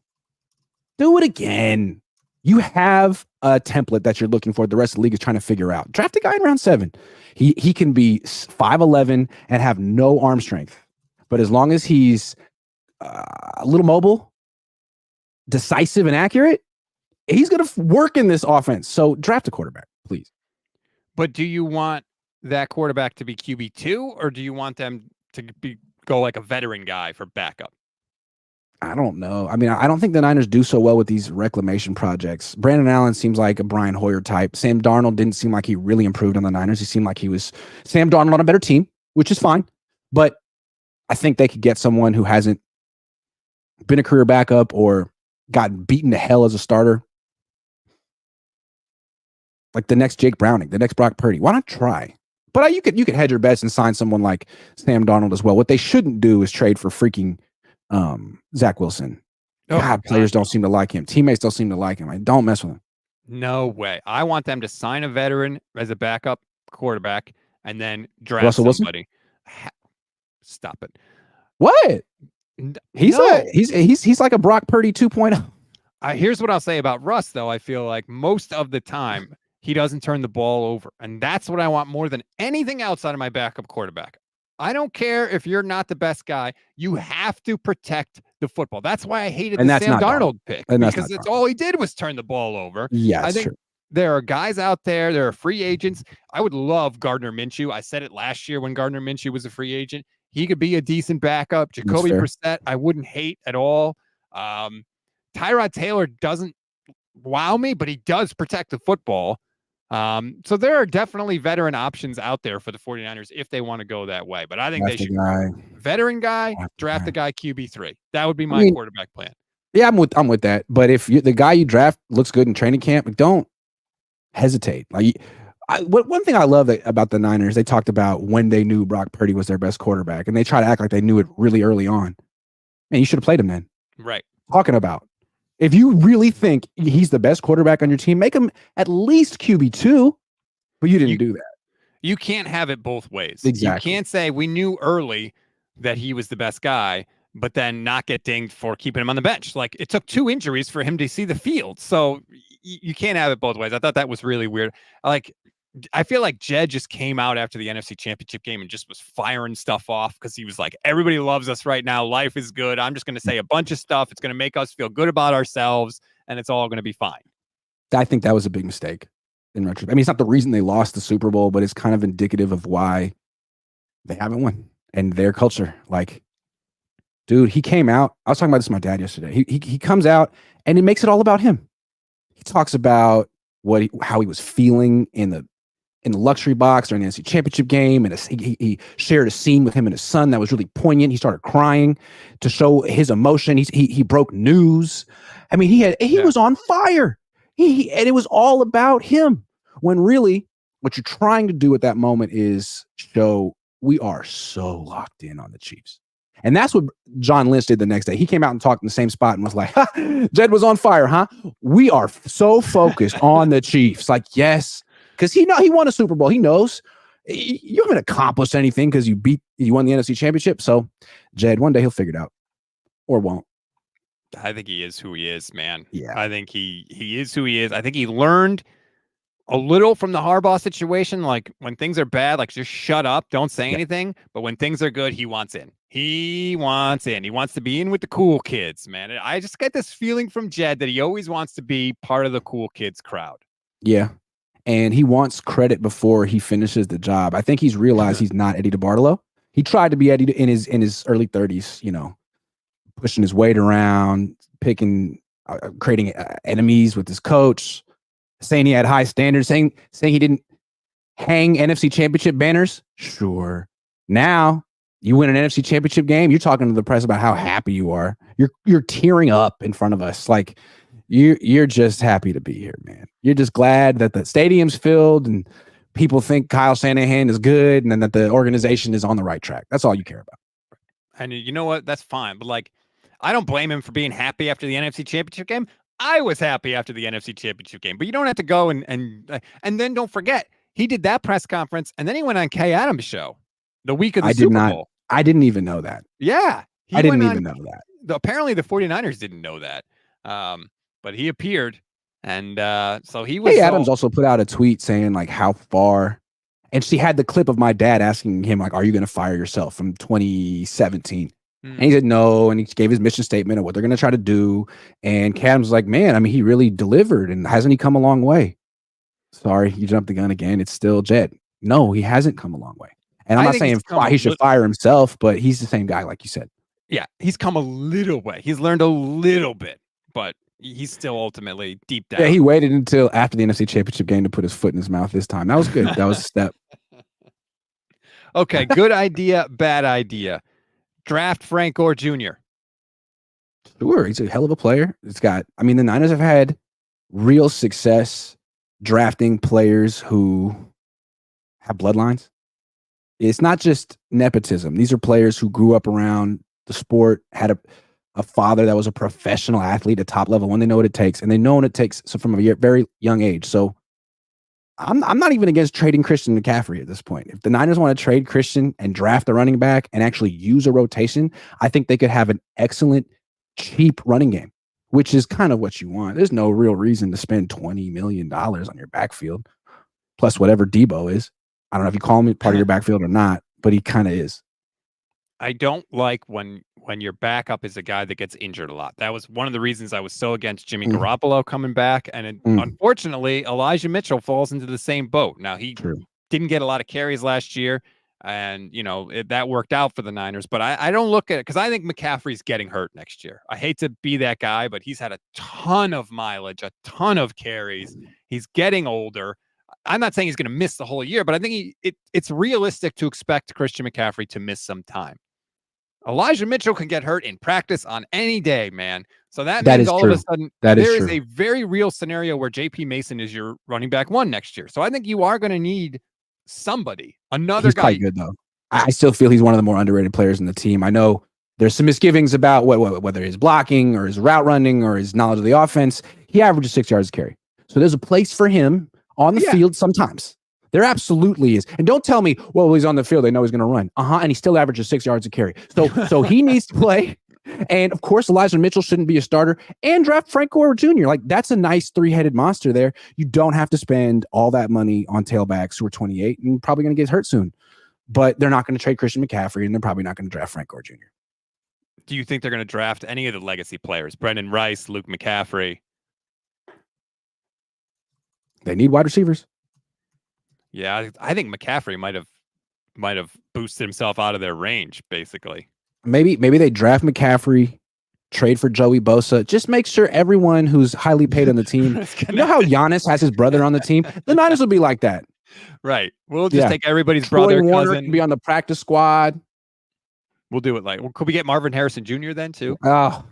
Speaker 2: Do it again. You have a template that you're looking for. The rest of the league is trying to figure out. Draft a guy in round 7. He can be 5'11" and have no arm strength. But as long as he's a little mobile, decisive, and accurate, he's going to work in this offense. So draft a quarterback, please.
Speaker 1: But do you want that quarterback to be QB2, or do you want them to go like a veteran guy for backup?
Speaker 2: I don't know. I mean, I don't think the Niners do so well with these reclamation projects. Brandon Allen seems like a Brian Hoyer type. Sam Darnold didn't seem like he really improved on the Niners. He seemed like he was Sam Darnold on a better team, which is fine. But I think they could get someone who hasn't been a career backup or gotten beaten to hell as a starter. Like the next Jake Browning, the next Brock Purdy. Why not try? But you could hedge your bets and sign someone like Sam Darnold as well. What they shouldn't do is trade for freaking Zach Wilson. God, players don't seem to like him. Teammates don't seem to like him. Don't mess with him.
Speaker 1: No way. I want them to sign a veteran as a backup quarterback and then draft
Speaker 2: Russell
Speaker 1: somebody.
Speaker 2: Wilson?
Speaker 1: Stop it.
Speaker 2: What? He's like a Brock Purdy 2.0.
Speaker 1: Here's what I'll say about Russ, though. I feel like most of the time he doesn't turn the ball over, and that's what I want more than anything else out of my backup quarterback. I don't care if you're not the best guy. You have to protect the football. That's why I hated the Sam Darnold pick, because that's all he did was turn the ball over.
Speaker 2: Yeah,
Speaker 1: I think
Speaker 2: true.
Speaker 1: There are guys out there. There are free agents. I would love Gardner Minshew. I said it last year when Gardner Minshew was a free agent. He could be a decent backup. Jacoby Brissett, I wouldn't hate at all. Tyrod Taylor doesn't wow me, but he does protect the football. So there are definitely veteran options out there for the 49ers if they want to go that way. But I think they should veteran guy, draft the guy QB3. That would be my quarterback plan.
Speaker 2: Yeah, I'm with that. But if the guy you draft looks good in training camp, don't hesitate. One thing I love about the Niners, they talked about when they knew Brock Purdy was their best quarterback, and they try to act like they knew it really early on. Man, you should have played him then.
Speaker 1: Right.
Speaker 2: Talking about. If you really think he's the best quarterback on your team, make him at least QB2, but you didn't do that.
Speaker 1: You can't have it both ways.
Speaker 2: Exactly.
Speaker 1: You can't say we knew early that he was the best guy, but then not get dinged for keeping him on the bench. Like, it took 2 injuries for him to see the field. So you can't have it both ways. I thought that was really weird. I feel like Jed just came out after the NFC Championship game and just was firing stuff off because he was like, everybody loves us right now. Life is good. I'm just going to say a bunch of stuff. It's going to make us feel good about ourselves, and it's all going to be fine.
Speaker 2: I think that was a big mistake in retrospect. I mean, it's not the reason they lost the Super Bowl, but it's kind of indicative of why they haven't won and their culture. Like, dude, he came out. I was talking about this with my dad yesterday. He comes out and it makes it all about him. He talks about how he was feeling in the luxury box during the NFC Championship game, and he shared a scene with him and his son that was really poignant. He started crying to show his emotion. He broke news. I mean, he was on fire. And it was all about him. When really, what you're trying to do at that moment is show we are so locked in on the Chiefs. And that's what John Lynch did the next day. He came out and talked in the same spot and was like, Jed was on fire, huh? We are so focused on the Chiefs. Like, yes. Because he won a Super Bowl. He knows you haven't accomplished anything because you won the NFC Championship. So, Jed, one day he'll figure it out, or won't.
Speaker 1: I think he is who he is, man.
Speaker 2: Yeah,
Speaker 1: I think he is who he is. I think he learned a little from the Harbaugh situation. Like, when things are bad, like, just shut up, don't say anything. But when things are good, he wants in. He wants in. He wants to be in with the cool kids, man. I just get this feeling from Jed that he always wants to be part of the cool kids crowd.
Speaker 2: Yeah. And he wants credit before he finishes the job. I think he's realized he's not Eddie DeBartolo. He tried to be Eddie in his early 30s, pushing his weight around, creating enemies with his coach, saying he had high standards, saying he didn't hang NFC Championship banners. Sure. Now you win an NFC Championship game, you're talking to the press about how happy you are. You're tearing up in front of us, like you're just happy to be here, man. You're just glad that the stadium's filled and people think Kyle Shanahan is good and then that the organization is on the right track. That's all you care about.
Speaker 1: And you know what? That's fine. But like, I don't blame him for being happy after the NFC Championship game. I was happy after the NFC Championship game. But you don't have to go and then don't forget, he did that press conference and then he went on Kay Adams' show the week of the Super Bowl.
Speaker 2: I didn't even know that.
Speaker 1: Yeah.
Speaker 2: I didn't even know that.
Speaker 1: Apparently the 49ers didn't know that. But he appeared. And so he was.
Speaker 2: Kay Adams also put out a tweet saying like how far. And she had the clip of my dad asking him, like, are you going to fire yourself from 2017? And he said no. And he gave his mission statement of what they're going to try to do. And Kay was like, man, I mean, he really delivered. And hasn't he come a long way? Sorry, you jumped the gun again. It's still Jed. No, he hasn't come a long way. And I'm not saying he should fire himself, but he's the same guy, like you said.
Speaker 1: Yeah, he's come a little way. He's learned a little bit, but he's still ultimately deep down.
Speaker 2: Yeah, he waited until after the NFC Championship game to put his foot in his mouth this time. That was good. That was a step.
Speaker 1: Okay, good idea, bad idea. Draft Frank Gore Jr.
Speaker 2: Sure, he's a hell of a player. The Niners have had real success drafting players who have bloodlines. It's not just nepotism. These are players who grew up around the sport, had a father that was a professional athlete at top level, and they know what it takes, and they know what it takes from a very young age. So I'm not even against trading Christian McCaffrey at this point. If the Niners want to trade Christian and draft a running back and actually use a rotation, I think they could have an excellent, cheap running game, which is kind of what you want. There's no real reason to spend $20 million on your backfield, plus whatever Debo is. I don't know if you call him part of your backfield or not, but he kind of is.
Speaker 1: I don't like when your backup is a guy that gets injured a lot. That was one of the reasons I was so against Jimmy Garoppolo coming back. And unfortunately, Elijah Mitchell falls into the same boat. Now, he didn't get a lot of carries last year, and, that worked out for the Niners. But I don't look at it because I think McCaffrey's getting hurt next year. I hate to be that guy, but he's had a ton of mileage, a ton of carries. He's getting older. I'm not saying he's going to miss the whole year, but I think it's realistic to expect Christian McCaffrey to miss some time. Elijah Mitchell can get hurt in practice on any day, man. So that means all of a sudden there is a very real scenario where JP Mason is your running back one next year. So I think you are going to need somebody, another guy.
Speaker 2: He's quite good, though. I still feel he's one of the more underrated players in the team. I know there's some misgivings about whether his blocking or his route running or his knowledge of the offense. He averages 6 yards a carry. So there's a place for him on the field sometimes. There absolutely is. And don't tell me, well, he's on the field, they know he's going to run. And he still averages 6 yards a carry. So he needs to play. And of course, Elijah Mitchell shouldn't be a starter. And draft Frank Gore Jr. Like, that's a nice three-headed monster there. You don't have to spend all that money on tailbacks who are 28 and probably going to get hurt soon. But they're not going to trade Christian McCaffrey, and they're probably not going to draft Frank Gore Jr.
Speaker 1: Do you think they're going to draft any of the legacy players? Brendan Rice, Luke McCaffrey?
Speaker 2: They need wide receivers.
Speaker 1: Yeah, I think McCaffrey might have boosted himself out of their range, basically.
Speaker 2: Maybe they draft McCaffrey, trade for Joey Bosa. Just make sure everyone who's highly paid on the team. You know how Giannis has his brother on the team? The Niners will be like that.
Speaker 1: Right. We'll just take everybody's
Speaker 2: Troy
Speaker 1: brother,
Speaker 2: Warner
Speaker 1: cousin.
Speaker 2: Can be on the practice squad.
Speaker 1: We'll do it could we get Marvin Harrison Jr. then too?
Speaker 2: Oh,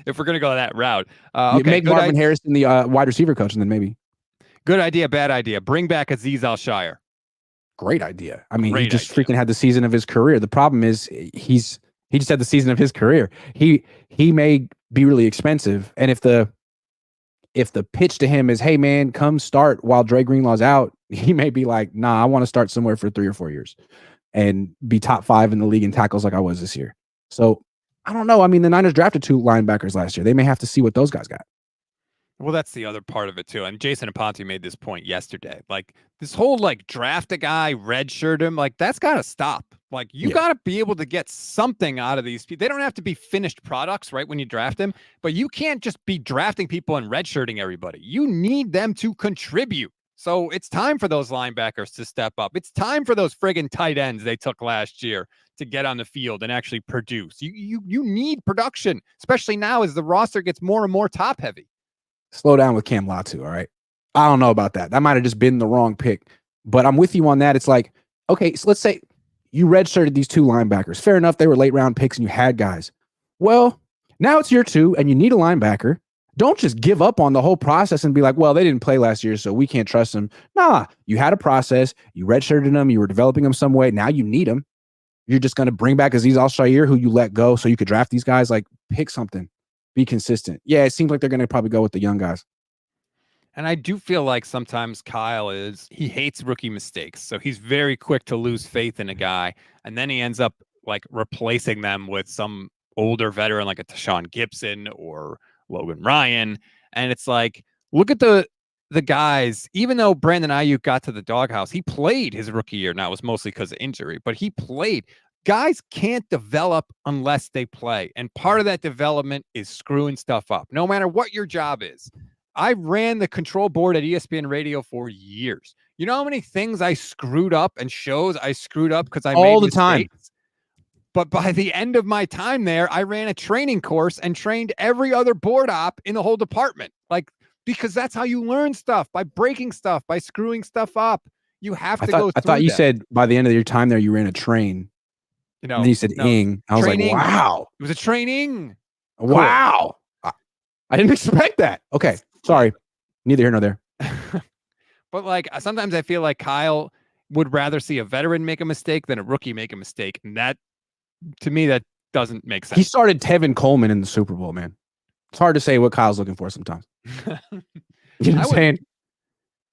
Speaker 1: if we're gonna go that route,
Speaker 2: make Marvin Harrison the wide receiver coach, and then maybe.
Speaker 1: Good idea, bad idea. Bring back Azeez Al-Shire.
Speaker 2: Great idea. I mean, he just freaking had the season of his career. The problem is he just had the season of his career. He may be really expensive, and if the pitch to him is, hey man, come start while Dre Greenlaw's out, he may be like, nah, I want to start somewhere for 3 or 4 years and be top 5 in the league in tackles like I was this year. So I don't know. I mean, the Niners drafted 2 linebackers last year. They may have to see what those guys got.
Speaker 1: Well, that's the other part of it too. And Jason Aponte made this point yesterday. Like, this whole draft a guy, redshirt him, that's got to stop. Like, you got to be able to get something out of these people. They don't have to be finished products, right, when you draft them, but you can't just be drafting people and redshirting everybody. You need them to contribute. So it's time for those linebackers to step up. It's time for those friggin' tight ends they took last year to get on the field and actually produce. You need production, especially now as the roster gets more and more top heavy.
Speaker 2: Slow down with Cam Latu, all right? I don't know about that. That might have just been the wrong pick. But I'm with you on that. It's like, okay, so let's say you redshirted these 2 linebackers. Fair enough, they were late round picks and you had guys. Well, now it's year 2 and you need a linebacker. Don't just give up on the whole process and be like, well, they didn't play last year, so we can't trust them. Nah, you had a process. You redshirted them. You were developing them some way. Now you need them. You're just going to bring back Azeez Al-Shaair, who you let go so you could draft these guys. Like, pick something. Be consistent. Yeah, it seems like they're going to probably go with the young guys.
Speaker 1: And I do feel like sometimes Kyle he hates rookie mistakes. So he's very quick to lose faith in a guy. And then he ends up like replacing them with some older veteran like a Tashawn Gibson or Logan Ryan. And it's like, look at the guys, even though Brandon Aiyuk got to the doghouse, he played his rookie year. Now it was mostly because of injury, but he played. Guys can't develop unless they play. And part of that development is screwing stuff up, no matter what your job is. I ran the control board at ESPN Radio for years. You know how many things I screwed up and shows I screwed up because I
Speaker 2: all
Speaker 1: made
Speaker 2: the time.
Speaker 1: But by the end of my time there, I ran a training course and trained every other board op in the whole department. Like, because that's how you learn stuff, by breaking stuff, by screwing stuff up. You have to go through
Speaker 2: I thought you said by the end of your time there, you ran a train.
Speaker 1: You know,
Speaker 2: and then you said ing. I was
Speaker 1: training.
Speaker 2: Like, wow.
Speaker 1: It was a training.
Speaker 2: Wow. Cool. I didn't expect that. Okay. Sorry. Neither here nor there.
Speaker 1: But like, sometimes I feel like Kyle would rather see a veteran make a mistake than a rookie make a mistake. And that, to me, that doesn't make sense.
Speaker 2: He started Tevin Coleman in the Super Bowl, man. It's hard to say what Kyle's looking for sometimes. You know what I'm saying?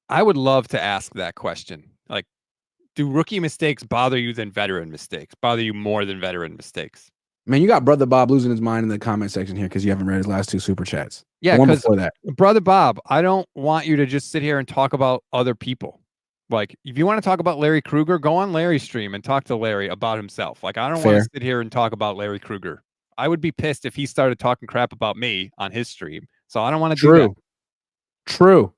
Speaker 1: I would love to ask that question. Like, do rookie mistakes bother you than veteran mistakes? Bother you more than veteran mistakes?
Speaker 2: Man, you got Brother Bob losing his mind in the comment section here because you haven't read his last 2 super chats.
Speaker 1: Yeah, because Brother Bob, I don't want you to just sit here and talk about other people. Like, if you want to talk about Larry Krueger, go on Larry's stream and talk to Larry about himself. Like, I don't want to sit here and talk about Larry Krueger. I would be pissed if he started talking crap about me on his stream. So I don't want to do that.
Speaker 2: True.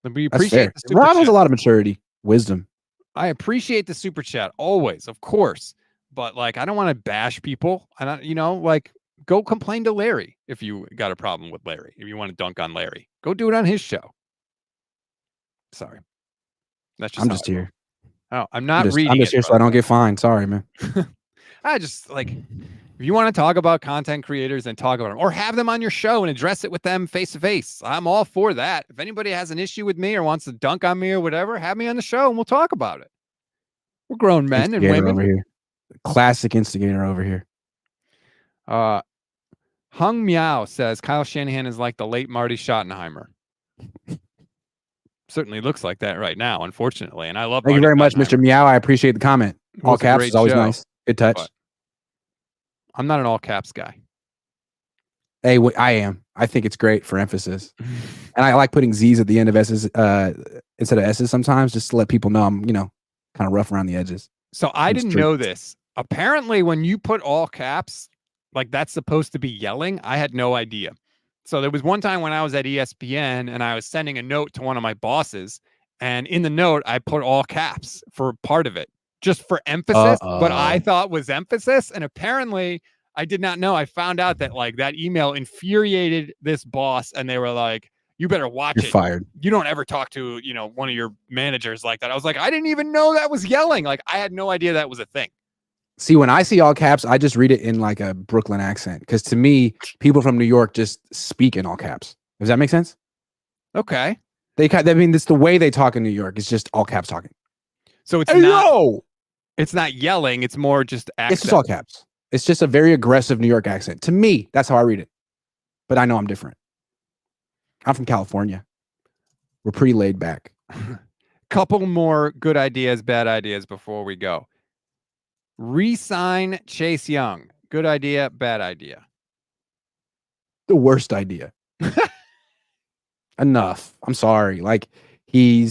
Speaker 1: We appreciate the super
Speaker 2: Rob
Speaker 1: chat.
Speaker 2: has a lot of maturity, wisdom.
Speaker 1: I appreciate the super chat always, of course. But like, I don't want to bash people. And like, go complain to Larry if you got a problem with Larry. If you want to dunk on Larry, go do it on his show. Sorry. That's just
Speaker 2: I'm just here.
Speaker 1: Oh, I'm not reading.
Speaker 2: I'm just here so I don't get fined. Sorry, man.
Speaker 1: I just like, if you want to talk about content creators, then talk about them or have them on your show and address it with them face to face. I'm all for that. If anybody has an issue with me or wants to dunk on me or whatever, have me on the show and we'll talk about it. We're grown men and women.
Speaker 2: Over here. Classic instigator over here.
Speaker 1: Hung Meow says Kyle Shanahan is like the late Marty Schottenheimer. Certainly looks like that right now, unfortunately. And I love.
Speaker 2: Thank you very much, Mr. Meow. I appreciate the comment. All caps is always nice. Good touch.
Speaker 1: I'm not an all caps guy.
Speaker 2: Hey, I am. I think it's great for emphasis, and I like putting Z's at the end of S's instead of S's sometimes, just to let people know I'm, kind of rough around the edges.
Speaker 1: So I didn't know this. Apparently, when you put all caps, like that's supposed to be yelling. I had no idea. So there was one time when I was at ESPN and I was sending a note to one of my bosses, and in the note I put all caps for part of it, just for emphasis. But I thought was emphasis, and apparently I did not know. I found out that like that email infuriated this boss, and they were like, "You better watch it.
Speaker 2: You're fired.
Speaker 1: You don't ever talk to one of your managers like that." I was like, I didn't even know that was yelling. Like I had no idea that was a thing.
Speaker 2: See, when I see all caps, I just read it in like a Brooklyn accent. Because to me, people from New York just speak in all caps. Does that make sense?
Speaker 1: Okay.
Speaker 2: It's the way they talk in New York. It's just all caps talking.
Speaker 1: So it's it's not yelling. It's more just accent.
Speaker 2: It's just all caps. It's just a very aggressive New York accent. To me, that's how I read it. But I know I'm different. I'm from California. We're pretty laid back.
Speaker 1: Couple more good ideas, bad ideas before we go. Re-sign Chase Young. Good idea, bad idea.
Speaker 2: The worst idea. Enough. I'm sorry. Like he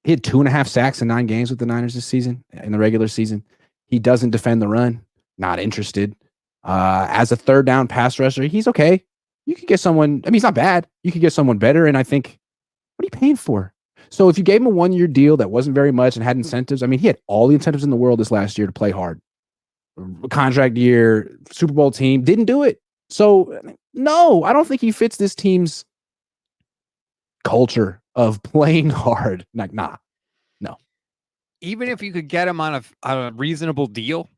Speaker 2: had 2.5 sacks in 9 games with the Niners this season in the regular season. He doesn't defend the run. Not interested. As a third down pass rusher, he's okay. You could get someone. I mean, he's not bad. You could get someone better. And I think, what are you paying for? So if you gave him a 1-year deal that wasn't very much and had incentives, I mean, he had all the incentives in the world this last year to play hard. Contract year, Super Bowl team, didn't do it. So no, I don't think he fits this team's culture of playing hard. Like, nah, no.
Speaker 1: Even if you could get him on a reasonable deal,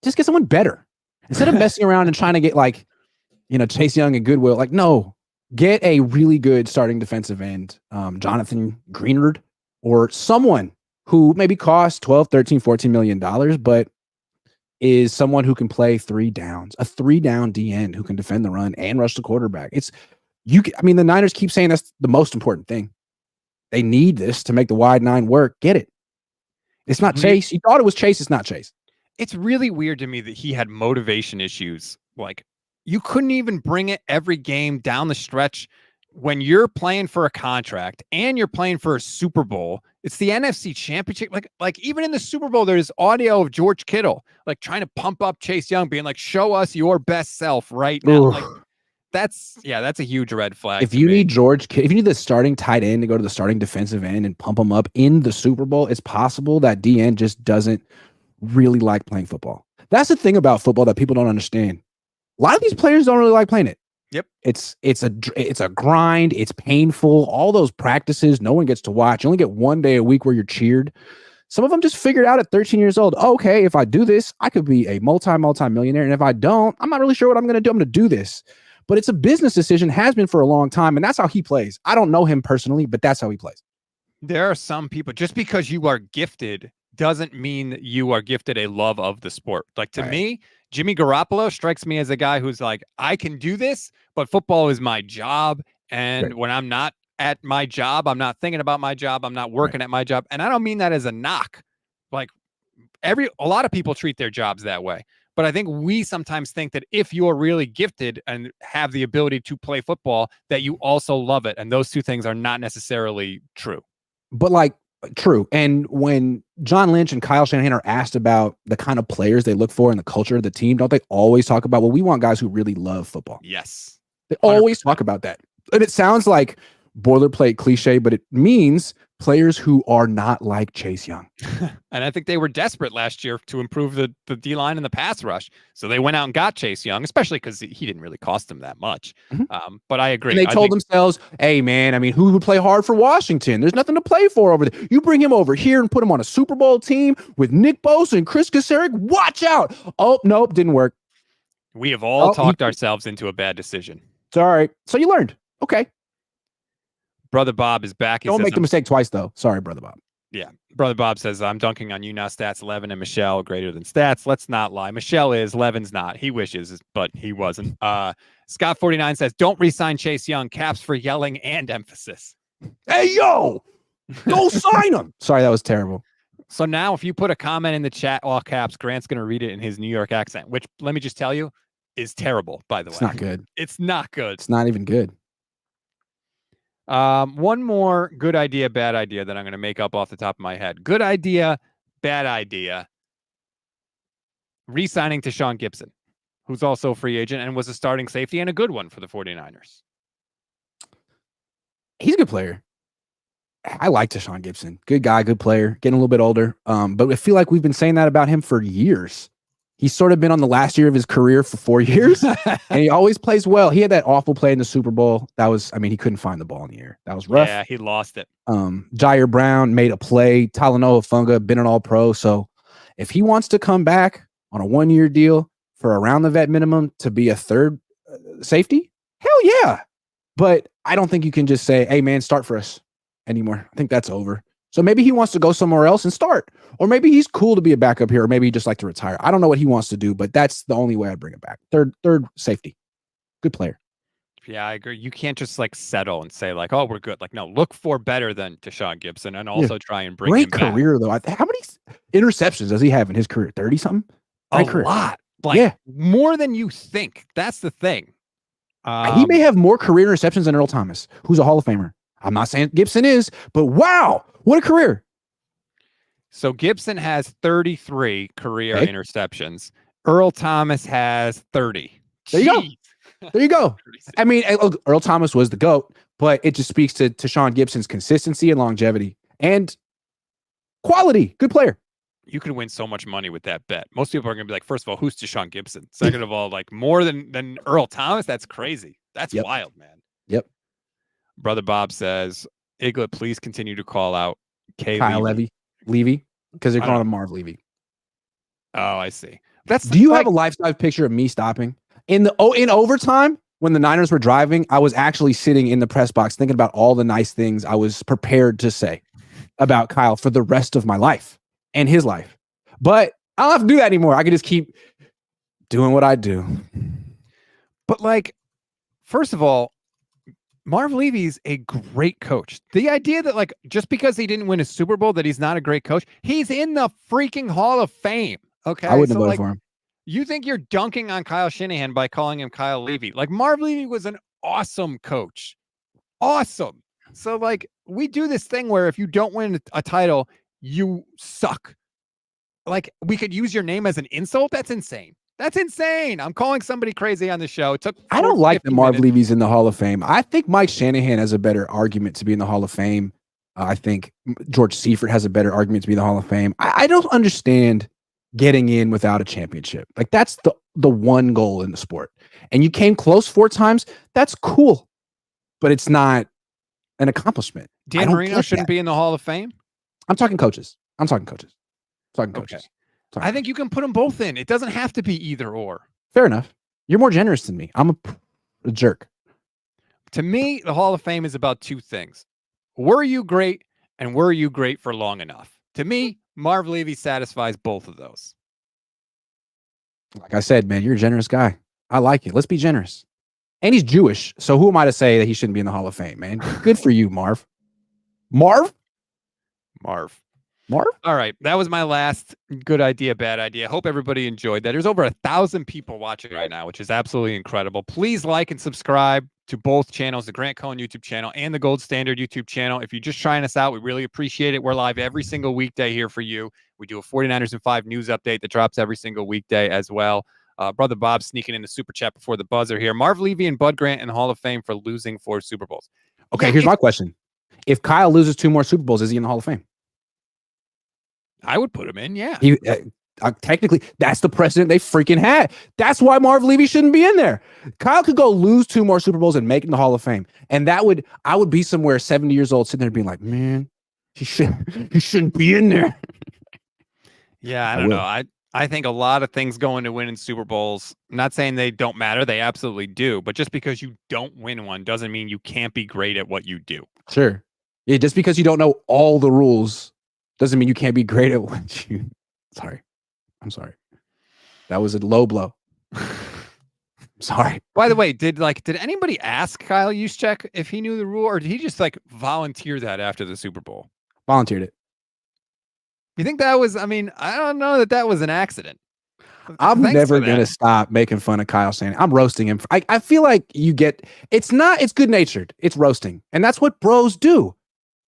Speaker 2: just get someone better instead of messing around and trying to get like, Chase Young and Goodwill. Like, no, get a really good starting defensive end, Jonathan Greenard, or someone who maybe costs 12, 13, 14 million dollars, but is someone who can play 3 downs, a 3-down D end who can defend the run and rush the quarterback. The Niners keep saying that's the most important thing. They need this to make the wide 9 work. Get it. It's not Chase. You thought it was Chase. It's not Chase.
Speaker 1: It's really weird to me that he had motivation issues. Like, you couldn't even bring it every game down the stretch when you're playing for a contract and you're playing for a Super Bowl. It's the NFC Championship. Like even in the Super Bowl, there's audio of George Kittle like trying to pump up Chase Young, being like, "Show us your best self right now." Like, that's a huge red flag.
Speaker 2: If you need if you need the starting tight end to go to the starting defensive end and pump him up in the Super Bowl, it's possible that D end just doesn't really like playing football. That's the thing about football that people don't understand. A lot of these players don't really like playing it.
Speaker 1: Yep.
Speaker 2: It's a grind. It's painful. All those practices, no one gets to watch. You only get 1 day a week where you're cheered. Some of them just figured out at 13 years old, okay, if I do this, I could be a multi-millionaire. And if I don't, I'm not really sure what I'm going to do. I'm going to do this. But it's a business decision, has been for a long time. And that's how he plays. I don't know him personally, but that's how he plays.
Speaker 1: There are some people, just because you are gifted doesn't mean you are gifted a love of the sport. Like, to me, Jimmy Garoppolo strikes me as a guy who's like, I can do this, but football is my job. And when I'm not at my job, I'm not thinking about my job. I'm not working at my job. And I don't mean that as a knock. Like, a lot of people treat their jobs that way. But I think we sometimes think that if you're really gifted and have the ability to play football, that you also love it. And those two things are not necessarily true.
Speaker 2: But like, true. And when John Lynch and Kyle Shanahan are asked about the kind of players they look for in the culture of the team, don't they always talk about, well, we want guys who really love football?
Speaker 1: Yes.
Speaker 2: They always talk about that. And it sounds like boilerplate cliche, but it means players who are not like Chase Young.
Speaker 1: And I think they were desperate last year to improve the D-line and the pass rush. So they went out and got Chase Young, especially because he didn't really cost them that much. But I agree.
Speaker 2: And they told themselves, hey, man, I mean, who would play hard for Washington? There's nothing to play for over there. You bring him over here and put him on a Super Bowl team with Nick Bosa and Chris Kasarik. Watch out. Oh, nope, didn't work.
Speaker 1: We have all talked ourselves into a bad decision.
Speaker 2: Sorry. So you learned. Okay.
Speaker 1: Brother Bob is back.
Speaker 2: Don't make the mistake twice, though. Sorry, Brother Bob.
Speaker 1: Yeah. Brother Bob says, I'm dunking on you now, stats 11 and Michelle greater than stats. Let's not lie. Michelle is, Levin's not. He wishes, but he wasn't. Scott 49 says, don't re-sign Chase Young. Caps for yelling and emphasis.
Speaker 2: Hey, yo, don't sign him. Sorry, that was terrible.
Speaker 1: So now if you put a comment in the chat, all caps, Grant's going to read it in his New York accent, which, let me just tell you, is terrible, by the way.
Speaker 2: It's not good.
Speaker 1: It's not good.
Speaker 2: It's not even good.
Speaker 1: One more good idea, bad idea that I'm going to make up off the top of my head. Good idea, bad idea. Re-signing to Sean Gibson, who's also a free agent and was a starting safety and a good one for the 49ers.
Speaker 2: He's a good player. I like Deshaun Gibson. Good guy, good player, getting a little bit older. But I feel like we've been saying that about him for years. He's sort of been on the last year of his career for 4 years, and he always plays well. He had that awful play in the Super Bowl. That was, I mean, he couldn't find the ball in the air. That was rough.
Speaker 1: Yeah, he lost it.
Speaker 2: Jair Brown made a play. Talanoa Funga, been an all-pro. So if he wants to come back on a 1-year deal for around the vet minimum to be a third safety, hell yeah. But I don't think you can just say, hey, man, start for us anymore. I think that's over. So maybe he wants to go somewhere else and start. Or maybe he's cool to be a backup here, or maybe he'd just like to retire. I don't know what he wants to do, but that's the only way I'd bring it back. Third safety. Good player.
Speaker 1: Yeah, I agree. You can't just like settle and say like, oh, we're good. Like, no, look for better than Deshaun Gibson and also try and bring him back.
Speaker 2: Great career, though. How many interceptions does he have in his career? 30-something?
Speaker 1: A lot. Like, more than you think. That's the thing.
Speaker 2: He may have more career interceptions than Earl Thomas, who's a Hall of Famer. I'm not saying Gibson is, but wow, what a career.
Speaker 1: So Gibson has 33 career interceptions. Earl Thomas has 30.
Speaker 2: There you go. There you go. I mean, Earl Thomas was the GOAT, but it just speaks to Sean Gibson's consistency and longevity and quality. Good player.
Speaker 1: You can win so much money with that bet. Most people are going to be like, first of all, who's Deshaun Gibson? Second of all, like more than Earl Thomas? That's crazy. That's wild, man.
Speaker 2: Yep.
Speaker 1: Brother Bob says, Iglet, please continue to call out
Speaker 2: Kyle Levy, because they're calling him Marv Levy.
Speaker 1: Oh, I see.
Speaker 2: Do you have a life-size picture of me stopping? In overtime, when the Niners were driving, I was actually sitting in the press box thinking about all the nice things I was prepared to say about Kyle for the rest of my life and his life. But I don't have to do that anymore. I can just keep doing what I do.
Speaker 1: But like, first of all, Marv Levy's a great coach. The idea that like just because he didn't win a Super Bowl that he's not a great coach, he's in the freaking Hall of Fame. Okay,
Speaker 2: I wouldn't have voted for him.
Speaker 1: You think you're dunking on Kyle Shanahan by calling him Kyle Levy? Like Marv Levy was an awesome coach, awesome. So like we do this thing where if you don't win a title, you suck. Like we could use your name as an insult. That's insane. That's insane. I'm calling somebody crazy on the show.
Speaker 2: I don't like that Marv Levy's in the Hall of Fame. I think Mike Shanahan has a better argument to be in the Hall of Fame. I think George Seifert has a better argument to be in the Hall of Fame. I don't understand getting in without a championship. Like that's the one goal in the sport. And you came close 4 times. That's cool. But it's not an accomplishment.
Speaker 1: Dan Marino shouldn't be in the Hall of Fame?
Speaker 2: I'm talking coaches. Okay.
Speaker 1: I think you can put them both in. It doesn't have to be either or.
Speaker 2: Fair enough. You're more generous than me. I'm a jerk.
Speaker 1: To me, the Hall of Fame is about 2 things. Were you great and were you great for long enough? To me, Marv Levy satisfies both of those.
Speaker 2: Like I said, man, you're a generous guy. I like it. Let's be generous. And he's Jewish, so who am I to say that he shouldn't be in the Hall of Fame, man? Good for you, Marv. Marv? All right. That was my last good idea, bad idea. Hope everybody enjoyed that. There's over 1,000 people watching right now, which is absolutely incredible. Please like and subscribe to both channels, the Grant Cohn YouTube channel and the Gold Standard YouTube channel. If you're just trying us out, we really appreciate it. We're live every single weekday here for you. We do a 49ers in 5 news update that drops every single weekday as well. Brother Bob sneaking in the super chat before the buzzer here. Marv Levy and Bud Grant in the Hall of Fame for losing 4 Super Bowls. Okay, here's my question. If Kyle loses 2 more Super Bowls, is he in the Hall of Fame?
Speaker 1: I would put him in, yeah.
Speaker 2: Technically, that's the precedent they freaking had. That's why Marv Levy shouldn't be in there. Kyle could go lose 2 more Super Bowls and make it in the Hall of Fame. And I would be somewhere 70 years old sitting there being like, man, he shouldn't be in there.
Speaker 1: Yeah, I don't know. I think a lot of things go into winning Super Bowls. I'm not saying they don't matter. They absolutely do. But just because you don't win one doesn't mean you can't be great at what you do.
Speaker 2: Sure. Yeah, just because you don't know all the rules doesn't mean you can't be great at what you... I'm sorry. That was a low blow. Sorry.
Speaker 1: By the way, did anybody ask Kyle Juszczyk if he knew the rule, or did he just like volunteer that after the Super Bowl?
Speaker 2: Volunteered it.
Speaker 1: You think that was, I don't know that was an accident.
Speaker 2: I'm never going to stop making fun of Kyle Shanahan. I'm roasting him. I feel like it's good natured. It's roasting. And that's what bros do.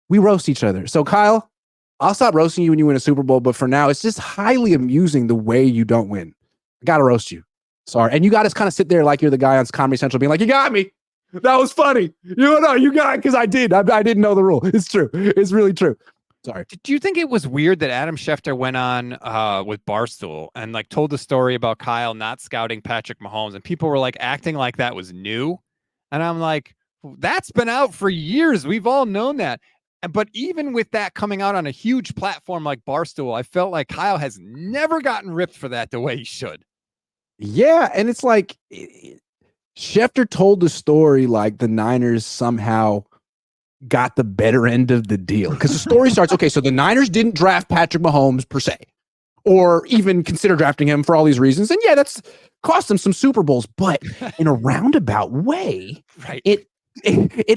Speaker 2: We roast each other. So Kyle, I'll stop roasting you when you win a Super Bowl. But for now, it's just highly amusing the way you don't win. I got to roast you. Sorry. And you got to kind of sit there like you're the guy on Comedy Central being like, you got me. That was funny. You got it because I did. I didn't know the rule. It's true. It's really true. Sorry.
Speaker 1: Did you think it was weird that Adam Schefter went on with Barstool and like told the story about Kyle not scouting Patrick Mahomes, and people were like acting like that was new? And I'm like, that's been out for years. We've all known that. But even with that coming out on a huge platform like Barstool, I felt like Kyle has never gotten ripped for that the way he should.
Speaker 2: Yeah, and it's like Schefter told the story like the Niners somehow got the better end of the deal, because the story starts, okay, so the Niners didn't draft Patrick Mahomes per se, or even consider drafting him for all these reasons. And yeah, that's cost them some Super Bowls, but in a roundabout way,
Speaker 1: right?
Speaker 2: It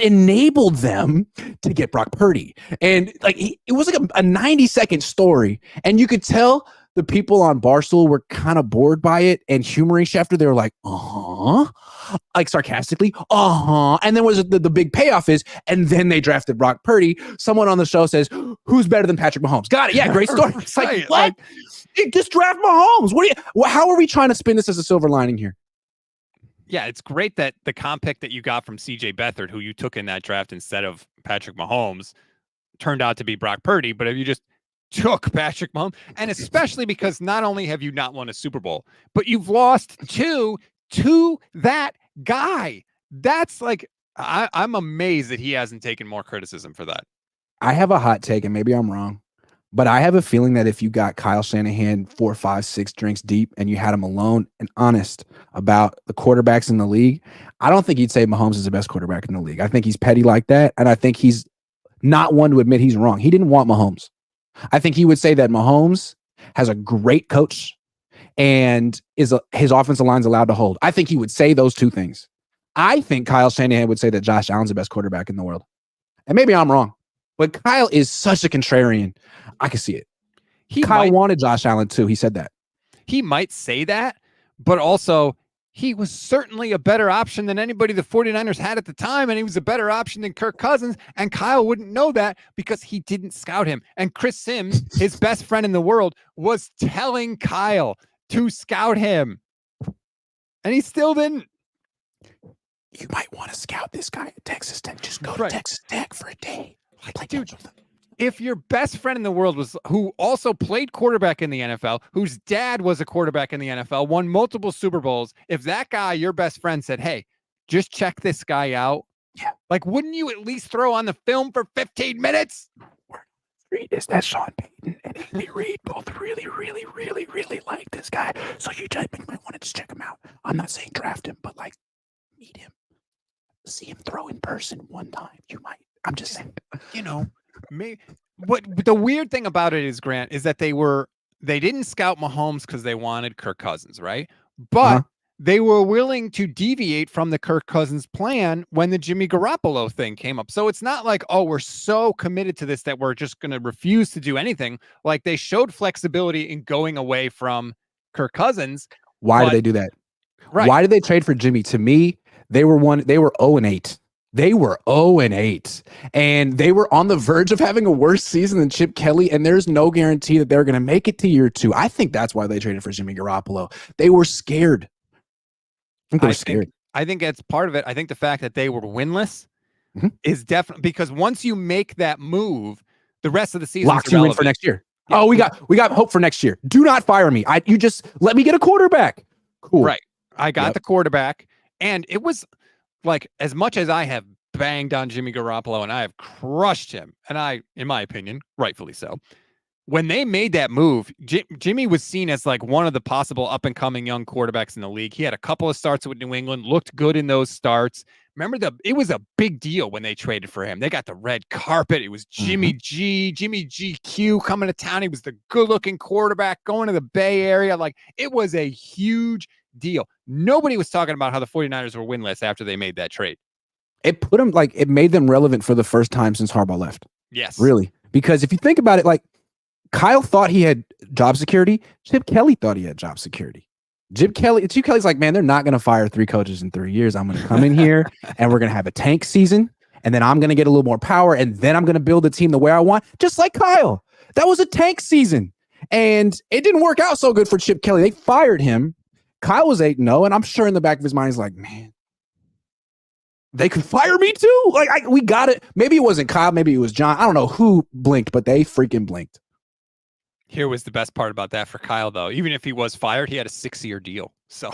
Speaker 2: enabled them to get Brock Purdy. And like it was like a 90-second story. And you could tell the people on Barstool were kind of bored by it and humoring Schefter. They were like, like sarcastically, and then the big payoff is, and then they drafted Brock Purdy. Someone on the show says, who's better than Patrick Mahomes? Got it. Yeah, great story. It's like, what? Just draft Mahomes. How are we trying to spin this as a silver lining here?
Speaker 1: Yeah, it's great that the comp pick that you got from CJ Beathard, who you took in that draft instead of Patrick Mahomes, turned out to be Brock Purdy. But if you just took Patrick Mahomes, and especially because not only have you not won a Super Bowl, but you've lost two to that guy. That's like, I'm amazed that he hasn't taken more criticism for that.
Speaker 2: I have a hot take, and maybe I'm wrong, but I have a feeling that if you got Kyle Shanahan 4, 5, 6 drinks deep and you had him alone and honest about the quarterbacks in the league, I don't think he'd say Mahomes is the best quarterback in the league. I think he's petty like that, and I think he's not one to admit he's wrong. He didn't want Mahomes. I think he would say that Mahomes has a great coach and his offensive line's allowed to hold. I think he would say those two things. I think Kyle Shanahan would say that Josh Allen's the best quarterback in the world. And maybe I'm wrong, but Kyle is such a contrarian. I can see it. Kyle wanted Josh Allen too. He said that.
Speaker 1: He might say that, but also he was certainly a better option than anybody the 49ers had at the time, and he was a better option than Kirk Cousins, and Kyle wouldn't know that because he didn't scout him. And Chris Sims, his best friend in the world, was telling Kyle to scout him, and he still didn't.
Speaker 2: You might want to scout this guy at Texas Tech. Just go to Texas Tech for a day.
Speaker 1: Like, dude, if your best friend in the world was who also played quarterback in the NFL, whose dad was a quarterback in the NFL, won multiple Super Bowls, if that guy, your best friend, said, hey, just check this guy out,
Speaker 2: yeah,
Speaker 1: like, wouldn't you at least throw on the film for 15 minutes?
Speaker 2: Reed is that Sean Payton and Andy Reid both really, really, really, really like this guy. So you just might want to just check him out. I'm not saying draft him, but like meet him, see him throw in person one time. You might. I'm just saying,
Speaker 1: you know. Maybe, but the weird thing about it is, Grant, is that they didn't scout Mahomes because they wanted Kirk Cousins, right? But they were willing to deviate from the Kirk Cousins plan when the Jimmy Garoppolo thing came up. So it's not like, oh, we're so committed to this that we're just going to refuse to do anything. Like, they showed flexibility in going away from Kirk Cousins.
Speaker 2: Why did they do that?
Speaker 1: Right.
Speaker 2: Why did they trade for Jimmy? To me, they were 0-8. They were 0-8, and they were on the verge of having a worse season than Chip Kelly, and there's no guarantee that they're going to make it to year 2. I think that's why they traded for Jimmy Garoppolo. They were scared. I
Speaker 1: think that's part of it. I think the fact that they were winless is definitely because once you make that move, the rest of the season
Speaker 2: locks you in for next year. Yeah. Oh, we got hope for next year. Do not fire me. You just let me get a quarterback. Cool.
Speaker 1: Right. I got the quarterback, and it was like, as much as I have banged on Jimmy Garoppolo and I have crushed him, and in my opinion, rightfully so, when they made that move, Jimmy was seen as like one of the possible up-and-coming young quarterbacks in the league. He had a couple of starts with New England, looked good in those starts. Remember, it was a big deal when they traded for him. They got the red carpet. It was Jimmy GQ coming to town. He was the good-looking quarterback going to the Bay Area. Like, it was a huge deal. Nobody was talking about how the 49ers were winless after they made that trade.
Speaker 2: It made them relevant for the first time since Harbaugh left.
Speaker 1: Yes.
Speaker 2: Really. Because if you think about it, like, Kyle thought he had job security. Chip Kelly thought he had job security. Chip Kelly's like, man, they're not going to fire 3 coaches in 3 years. I'm going to come in here and we're going to have a tank season, and then I'm going to get a little more power, and then I'm going to build a team the way I want, just like Kyle. That was a tank season, and it didn't work out so good for Chip Kelly. They fired him. Kyle was 8-0, and I'm sure in the back of his mind, he's like, man, they could fire me too? Like, we got it. Maybe it wasn't Kyle. Maybe it was John. I don't know who blinked, but they freaking blinked.
Speaker 1: Here was the best part about that for Kyle, though. Even if he was fired, he had a 6-year deal. So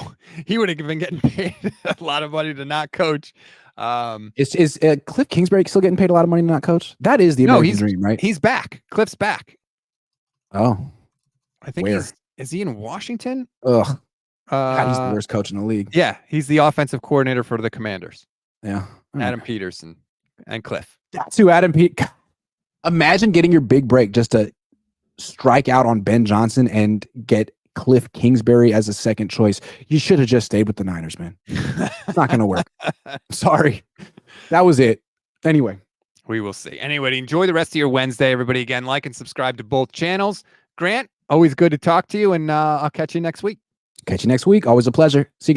Speaker 1: he would have been getting paid a lot of money to not coach.
Speaker 2: Is Cliff Kingsbury still getting paid a lot of money to not coach? That is the American dream, right?
Speaker 1: He's back. Cliff's back.
Speaker 2: Oh.
Speaker 1: I think is he in Washington?
Speaker 2: Ugh. God, he's the worst coach in the league.
Speaker 1: Yeah, he's the offensive coordinator for the Commanders.
Speaker 2: Yeah.
Speaker 1: Adam Peterson and Cliff.
Speaker 2: That's who Imagine getting your big break just to strike out on Ben Johnson and get Cliff Kingsbury as a second choice. You should have just stayed with the Niners, man. It's not going to work. Sorry. That was it. Anyway.
Speaker 1: We will see. Anyway, enjoy the rest of your Wednesday, everybody. Again, like and subscribe to both channels. Grant, always good to talk to you, and I'll catch you next week.
Speaker 2: Catch you next week. Always a pleasure. See you.